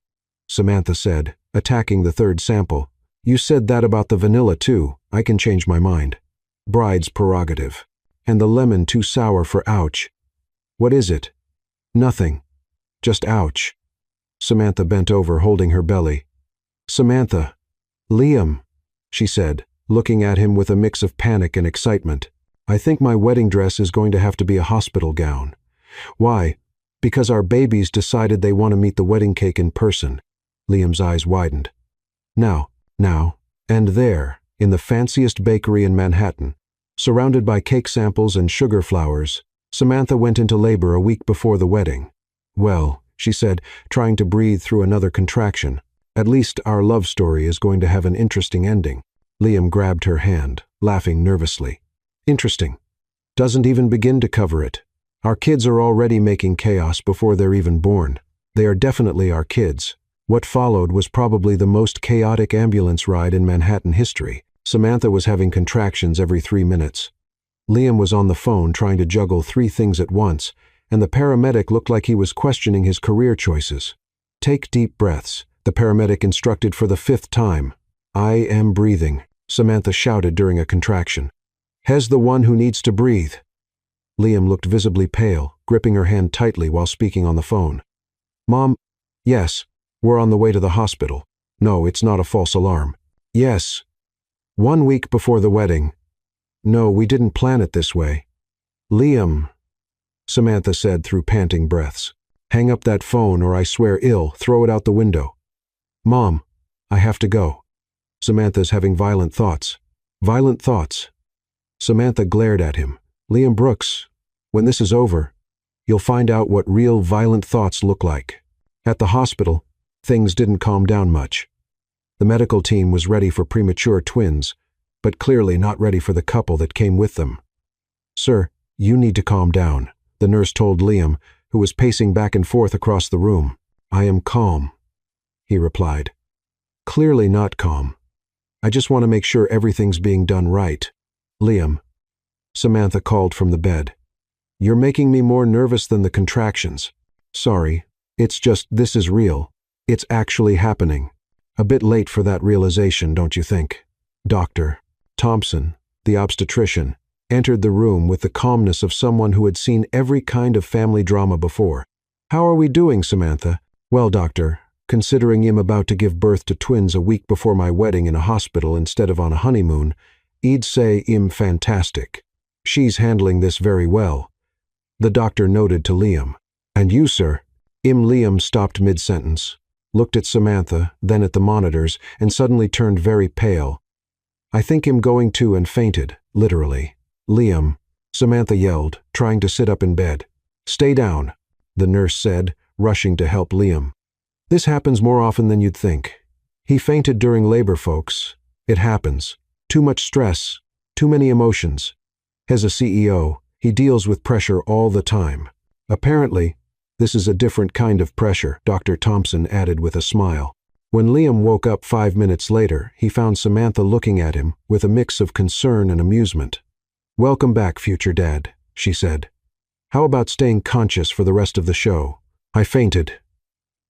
A: Samantha said, attacking the third sample. "You said that about the vanilla too. I can change my mind. Bride's prerogative. And the lemon too sour for ouch." "What is it?" "Nothing. Just ouch." Samantha bent over, holding her belly. "Samantha." "Liam," she said, looking at him with a mix of panic and excitement. "I think my wedding dress is going to have to be a hospital gown." "Why?" "Because our babies decided they want to meet the wedding cake in person." Liam's eyes widened. Now, and there, in the fanciest bakery in Manhattan, surrounded by cake samples and sugar flowers, Samantha went into labor a week before the wedding. "Well," she said, trying to breathe through another contraction, "at least our love story is going to have an interesting ending." Liam grabbed her hand, laughing nervously. "Interesting. Doesn't even begin to cover it. Our kids are already making chaos before they're even born. They are definitely our kids." What followed was probably the most chaotic ambulance ride in Manhattan history. Samantha was having contractions every 3 minutes. Liam was on the phone trying to juggle 3 things at once, and the paramedic looked like he was questioning his career choices. "Take deep breaths," the paramedic instructed for the 5th time. "I am breathing," Samantha shouted during a contraction. "Hez the one who needs to breathe." Liam looked visibly pale, gripping her hand tightly while speaking on the phone. "Mom, yes, we're on the way to the hospital. No, it's not a false alarm. Yes. 1 week before the wedding. No, we didn't plan it this way." "Liam," Samantha said through panting breaths. "Hang up that phone or I swear ill, throw it out the window." "Mom, I have to go." "Samantha's having violent thoughts." "Violent thoughts?" Samantha glared at him. "Liam Brooks, when this is over, you'll find out what real violent thoughts look like." At the hospital, things didn't calm down much. The medical team was ready for premature twins, but clearly not ready for the couple that came with them. "Sir, you need to calm down," the nurse told Liam, who was pacing back and forth across the room. "I am calm," he replied. "Clearly not calm. I just want to make sure everything's being done right." "Liam," Samantha called from the bed. "You're making me more nervous than the contractions." "Sorry, it's just this is real. It's actually happening. A bit late for that realization, don't you think?" Dr. Thompson, the obstetrician, entered the room with the calmness of someone who had seen every kind of family drama before. "How are we doing, Samantha?" "Well, doctor, considering I'm about to give birth to twins a week before my wedding in a hospital instead of on a honeymoon, I'd say I'm fantastic. She's handling this very well." The doctor noted to Liam. "And you, sir?" Liam stopped mid-sentence, looked at Samantha, then at the monitors, and suddenly turned very pale. "I think I'm going to," and fainted, literally. "Liam," Samantha yelled, trying to sit up in bed. "Stay down," the nurse said, rushing to help Liam. "This happens more often than you'd think. He fainted during labor, folks. It happens. Too much stress, too many emotions. As a CEO, he deals with pressure all the time. Apparently, this is a different kind of pressure," Dr. Thompson added with a smile. When Liam woke up 5 minutes later, he found Samantha looking at him with a mix of concern and amusement. "Welcome back, future dad," she said. "How about staying conscious for the rest of the show?" "I fainted."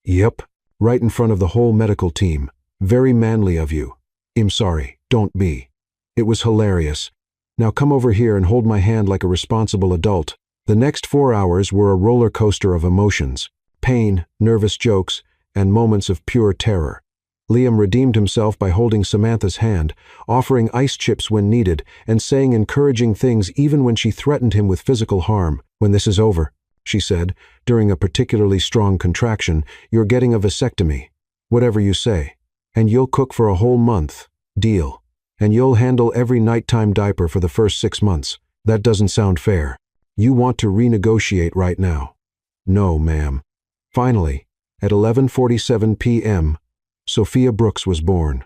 A: "Yep, right in front of the whole medical team. Very manly of you." "I'm sorry, don't be. It was hilarious. Now come over here and hold my hand like a responsible adult." The next 4 hours were a roller coaster of emotions, pain, nervous jokes, and moments of pure terror. Liam redeemed himself by holding Samantha's hand, offering ice chips when needed, and saying encouraging things even when she threatened him with physical harm. "When this is over," she said, during a particularly strong contraction, "you're getting a vasectomy. Whatever you say. And you'll cook for a whole month. Deal. And you'll handle every nighttime diaper for the first 6 months. That doesn't sound fair. You want to renegotiate right now." "No, ma'am." Finally, at 11:47 p.m., Sophia Brooks was born,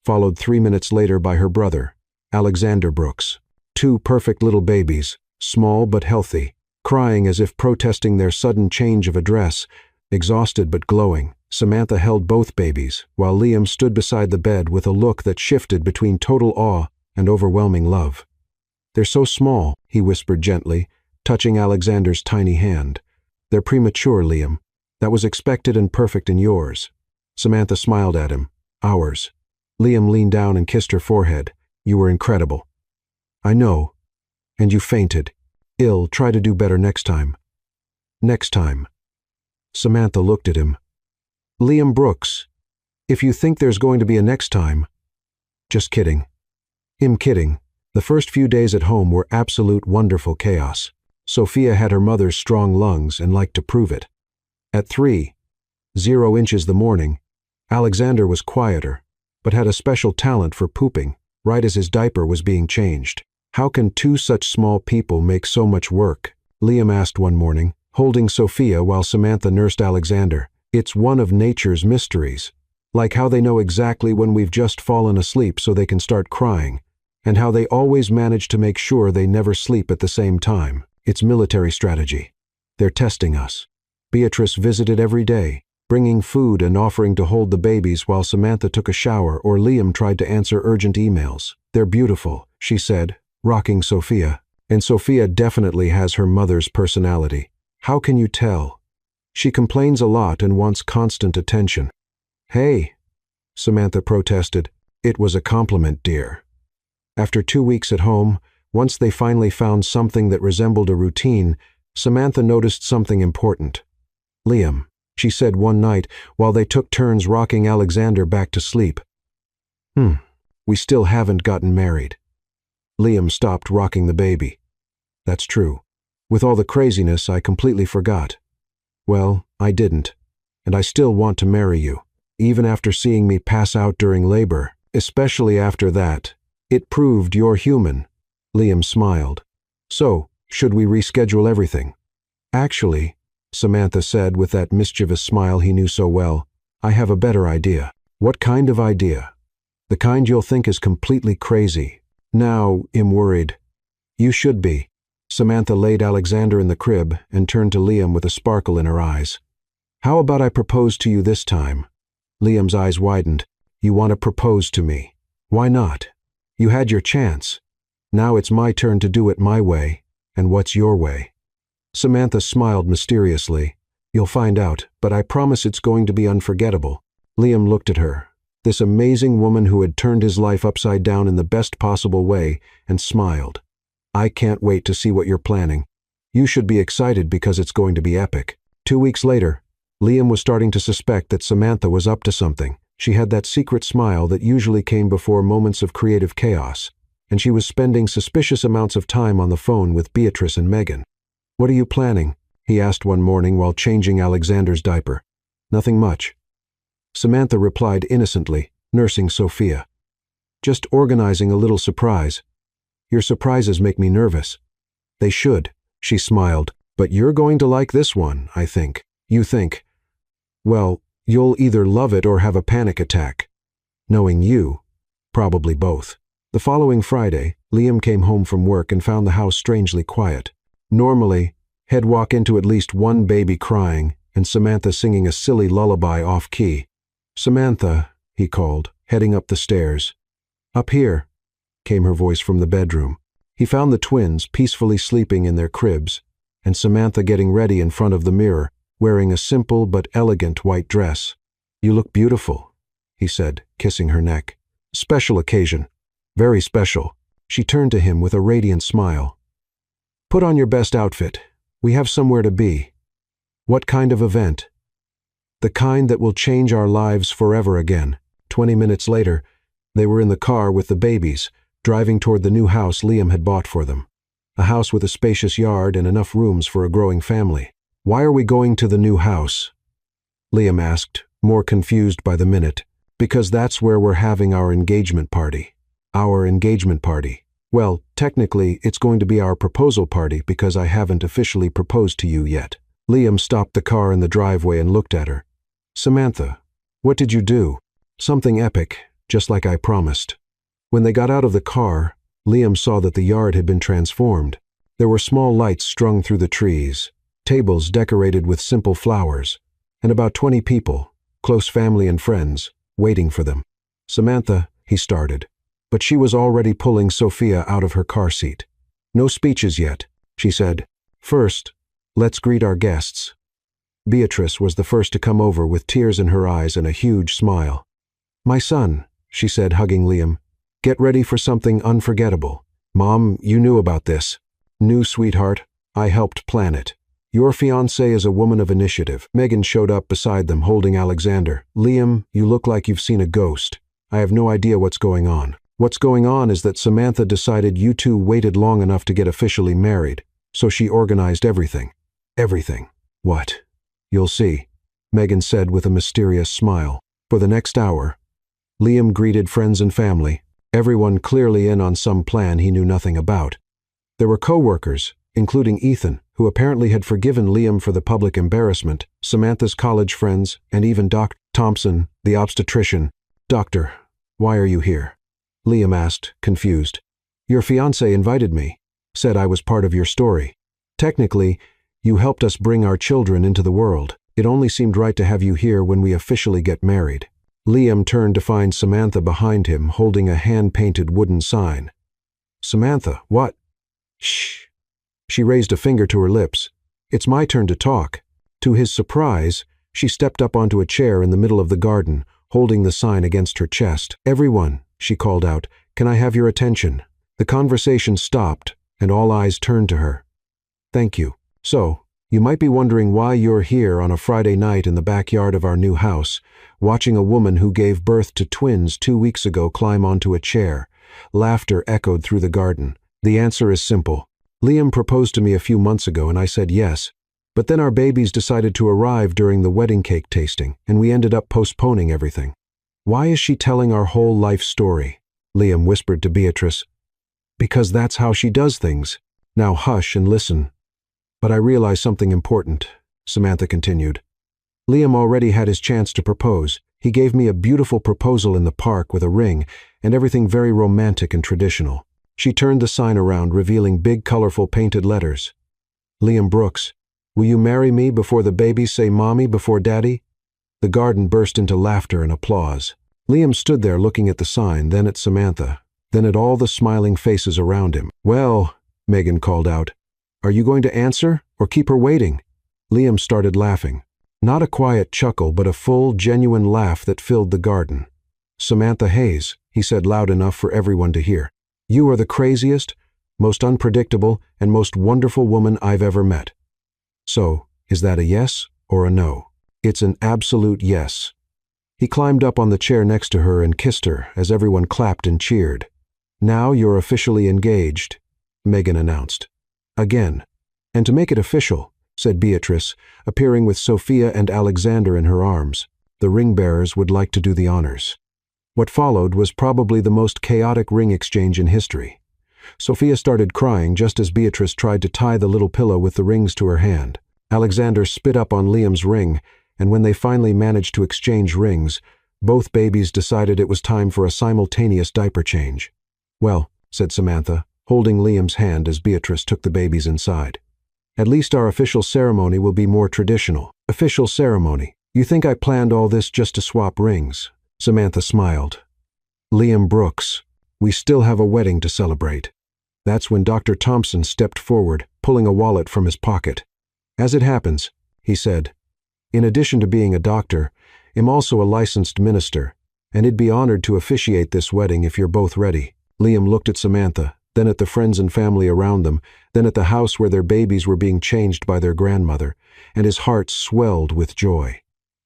A: followed 3 minutes later by her brother, Alexander Brooks. 2 perfect little babies, small but healthy, crying as if protesting their sudden change of address. Exhausted but glowing, Samantha held both babies, while Liam stood beside the bed with a look that shifted between total awe and overwhelming love. They're so small, he whispered gently, touching Alexander's tiny hand. They're premature, Liam. That was expected and perfect in yours. Samantha smiled at him. Ours. Liam leaned down and kissed her forehead. You were incredible. I know. And you fainted. Ill, try to do better next time. Next time. Samantha looked at him. Liam Brooks, if you think there's going to be a next time. Just kidding. I'm kidding. The first few days at home were absolute wonderful chaos. Sophia had her mother's strong lungs and liked to prove it. At 3.0 inches the morning, Alexander was quieter, but had a special talent for pooping, right as his diaper was being changed. How can two such small people make so much work? Liam asked one morning, holding Sophia while Samantha nursed Alexander. It's one of nature's mysteries. Like how they know exactly when we've just fallen asleep so they can start crying, and how they always manage to make sure they never sleep at the same time. It's military strategy. They're testing us. Beatrice visited every day, bringing food and offering to hold the babies while Samantha took a shower or Liam tried to answer urgent emails. They're beautiful, she said, rocking Sophia. And Sophia definitely has her mother's personality. How can you tell? She complains a lot and wants constant attention. Hey, Samantha protested. It was a compliment, dear. After 2 weeks at home, once they finally found something that resembled a routine, Samantha noticed something important. Liam, she said one night while they took turns rocking Alexander back to sleep. We still haven't gotten married. Liam stopped rocking the baby. That's true. With all the craziness, I completely forgot. Well, I didn't, and I still want to marry you, even after seeing me pass out during labor, especially after that. It proved you're human. Liam smiled. So, should we reschedule everything? Actually, Samantha said with that mischievous smile he knew so well, I have a better idea. What kind of idea? The kind you'll think is completely crazy. Now, I'm worried. You should be. Samantha laid Alexander in the crib and turned to Liam with a sparkle in her eyes. How about I propose to you this time? Liam's eyes widened. You want to propose to me? Why not? You had your chance. Now it's my turn to do it my way. And what's your way? Samantha smiled mysteriously. You'll find out, but I promise it's going to be unforgettable. Liam looked at her, this amazing woman who had turned his life upside down in the best possible way, and smiled. I can't wait to see what you're planning. You should be excited because it's going to be epic. 2 weeks later, Liam was starting to suspect that Samantha was up to something. She had that secret smile that usually came before moments of creative chaos, and she was spending suspicious amounts of time on the phone with Beatrice and Megan. What are you planning? He asked one morning while changing Alexander's diaper. Nothing much. Samantha replied innocently, nursing Sophia. Just organizing a little surprise. Your surprises make me nervous. They should, she smiled, but you're going to like this one, I think. You think. Well, you'll either love it or have a panic attack. Knowing you, probably both. The following Friday, Liam came home from work and found the house strangely quiet. Normally, he'd walk into at least one baby crying and Samantha singing a silly lullaby off-key. Samantha, he called, heading up the stairs. Up here, came her voice from the bedroom. He found the twins peacefully sleeping in their cribs, and Samantha getting ready in front of the mirror, wearing a simple but elegant white dress. You look beautiful, he said, kissing her neck. Special occasion. Very special. She turned to him with a radiant smile. Put on your best outfit. We have somewhere to be. What kind of event? The kind that will change our lives forever again. 20 minutes later, they were in the car with the babies, driving toward the new house Liam had bought for them. A house with a spacious yard and enough rooms for a growing family. Why are we going to the new house? Liam asked, more confused by the minute. Because that's where we're having our engagement party. Our engagement party. Well, technically, it's going to be our proposal party because I haven't officially proposed to you yet. Liam stopped the car in the driveway and looked at her. Samantha, what did you do? Something epic, just like I promised. When they got out of the car, Liam saw that the yard had been transformed. There were small lights strung through the trees, tables decorated with simple flowers, and about 20 people, close family and friends, waiting for them. Samantha, he started, but she was already pulling Sophia out of her car seat. "No speeches yet," she said. "First, let's greet our guests." Beatrice was the first to come over with tears in her eyes and a huge smile. "My son," she said, hugging Liam, "get ready for something unforgettable. Mom, you knew about this." "Knew, sweetheart. I helped plan it. Your fiancée is a woman of initiative." Megan showed up beside them, holding Alexander. "Liam, you look like you've seen a ghost. I have no idea what's going on." "What's going on is that Samantha decided you two waited long enough to get officially married, so she organized everything." "Everything? What?" "You'll see," Megan said with a mysterious smile. For the next hour, Liam greeted friends and family, everyone clearly in on some plan he knew nothing about. There were co-workers, including Ethan, who apparently had forgiven Liam for the public embarrassment, Samantha's college friends, and even Dr. Thompson, the obstetrician. "Doctor, why are you here?" Liam asked, confused. "Your fiancé invited me, said I was part of your story. Technically, you helped us bring our children into the world. It only seemed right to have you here when we officially get married." Liam turned to find Samantha behind him, holding a hand-painted wooden sign. "Samantha, what?" "Shh." She raised a finger to her lips. "It's my turn to talk." To his surprise, she stepped up onto a chair in the middle of the garden, holding the sign against her chest. "Everyone," she called out, "can I have your attention?" The conversation stopped, and all eyes turned to her. "Thank you. So, you might be wondering why you're here on a Friday night in the backyard of our new house, watching a woman who gave birth to twins 2 weeks ago climb onto a chair." Laughter echoed through the garden. "The answer is simple. Liam proposed to me a few months ago and I said yes, but then our babies decided to arrive during the wedding cake tasting, and we ended up postponing everything." "Why is she telling our whole life story?" Liam whispered to Beatrice. "Because that's how she does things. Now hush and listen." "But I realize something important," Samantha continued. "Liam already had his chance to propose. He gave me a beautiful proposal in the park with a ring, and everything very romantic and traditional." She turned the sign around, revealing big, colorful painted letters. "Liam Brooks, will you marry me before the babies say mommy before daddy?" The garden burst into laughter and applause. Liam stood there looking at the sign, then at Samantha, then at all the smiling faces around him. "Well," Megan called out, "are you going to answer or keep her waiting?" Liam started laughing. Not a quiet chuckle, but a full, genuine laugh that filled the garden. "Samantha Hayes," he said loud enough for everyone to hear, "you are the craziest, most unpredictable, and most wonderful woman I've ever met." "So, is that a yes or a no?" "It's an absolute yes." He climbed up on the chair next to her and kissed her as everyone clapped and cheered. "Now you're officially engaged," Megan announced. "Again. And to make it official," said Beatrice, appearing with Sophia and Alexander in her arms, "the ring-bearers would like to do the honors." What followed was probably the most chaotic ring exchange in history. Sophia started crying just as Beatrice tried to tie the little pillow with the rings to her hand. Alexander spit up on Liam's ring, and when they finally managed to exchange rings, both babies decided it was time for a simultaneous diaper change. "Well," said Samantha, holding Liam's hand as Beatrice took the babies inside, "at least our official ceremony will be more traditional." "Official ceremony? You think I planned all this just to swap rings?" Samantha smiled. "Liam Brooks, we still have a wedding to celebrate." That's when Dr. Thompson stepped forward, pulling a wallet from his pocket. "As it happens," he said, "in addition to being a doctor, I'm also a licensed minister, and I'd be honored to officiate this wedding if you're both ready." Liam looked at Samantha, then at the friends and family around them, then at the house where their babies were being changed by their grandmother, and his heart swelled with joy.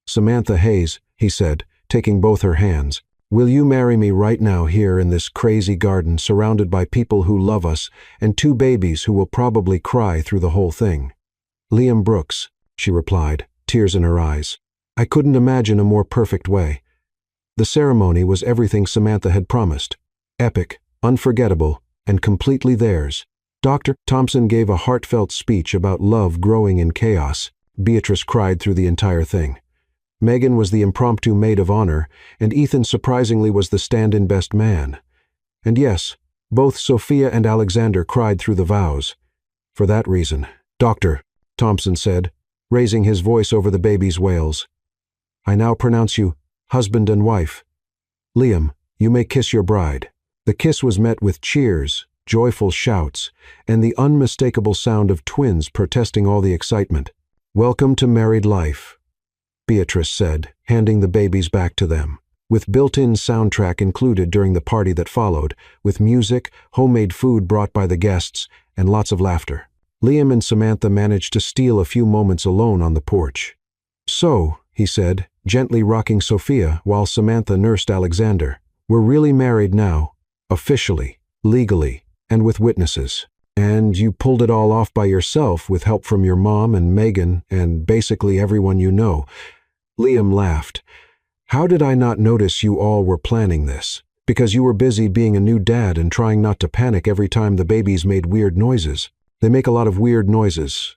A: "Samantha Hayes," he said, taking both her hands, "will you marry me right now here in this crazy garden surrounded by people who love us and 2 babies who will probably cry through the whole thing?" "Liam Brooks," she replied, tears in her eyes. "I couldn't imagine a more perfect way." The ceremony was everything Samantha had promised. Epic, unforgettable, and completely theirs. Dr. Thompson gave a heartfelt speech about love growing in chaos. Beatrice cried through the entire thing. Megan was the impromptu maid of honor, and Ethan surprisingly was the stand-in best man. And yes, both Sophia and Alexander cried through the vows. For that reason, "Doctor," Thompson said, raising his voice over the baby's wails, "I now pronounce you husband and wife. Liam, you may kiss your bride." The kiss was met with cheers, joyful shouts, and the unmistakable sound of twins protesting all the excitement. "Welcome to married life," Beatrice said, handing the babies back to them, with built-in soundtrack included during the party that followed, with music, homemade food brought by the guests, and lots of laughter. Liam and Samantha managed to steal a few moments alone on the porch. "So," he said, gently rocking Sophia while Samantha nursed Alexander, "we're really married now, officially, legally, and with witnesses. And you pulled it all off by yourself with help from your mom and Megan and basically everyone you know." Liam laughed. "How did I not notice you all were planning this? Because you were busy being a new dad and trying not to panic every time the babies made weird noises. They make a lot of weird noises."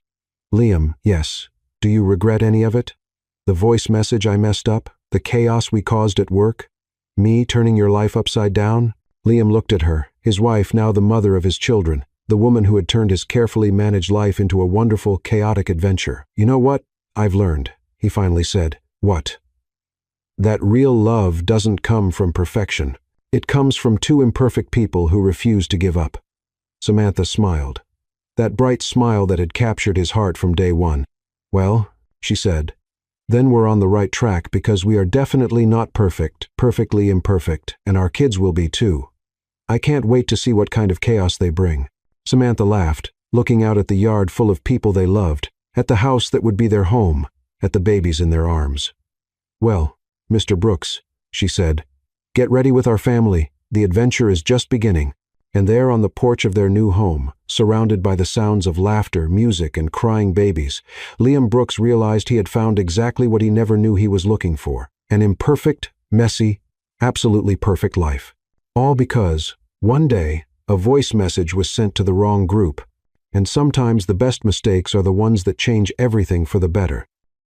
A: "Liam, yes. Do you regret any of it? The voice message I messed up? The chaos we caused at work? Me turning your life upside down?" Liam looked at her, his wife, now the mother of his children, the woman who had turned his carefully managed life into a wonderful, chaotic adventure. "You know what I've learned," he finally said. "What?" "That real love doesn't come from perfection. It comes from two imperfect people who refuse to give up." Samantha smiled. That bright smile that had captured his heart from day one. "Well," she said, "then we're on the right track because we are definitely not perfect, perfectly imperfect, and our kids will be too. I can't wait to see what kind of chaos they bring." Samantha laughed, looking out at the yard full of people they loved, at the house that would be their home, at the babies in their arms. "Well, Mr. Brooks," she said, "get ready with our family. The adventure is just beginning." And there on the porch of their new home, surrounded by the sounds of laughter, music, and crying babies, Liam Brooks realized he had found exactly what he never knew he was looking for: an imperfect, messy, absolutely perfect life. All because, one day, a voice message was sent to the wrong group. And sometimes the best mistakes are the ones that change everything for the better.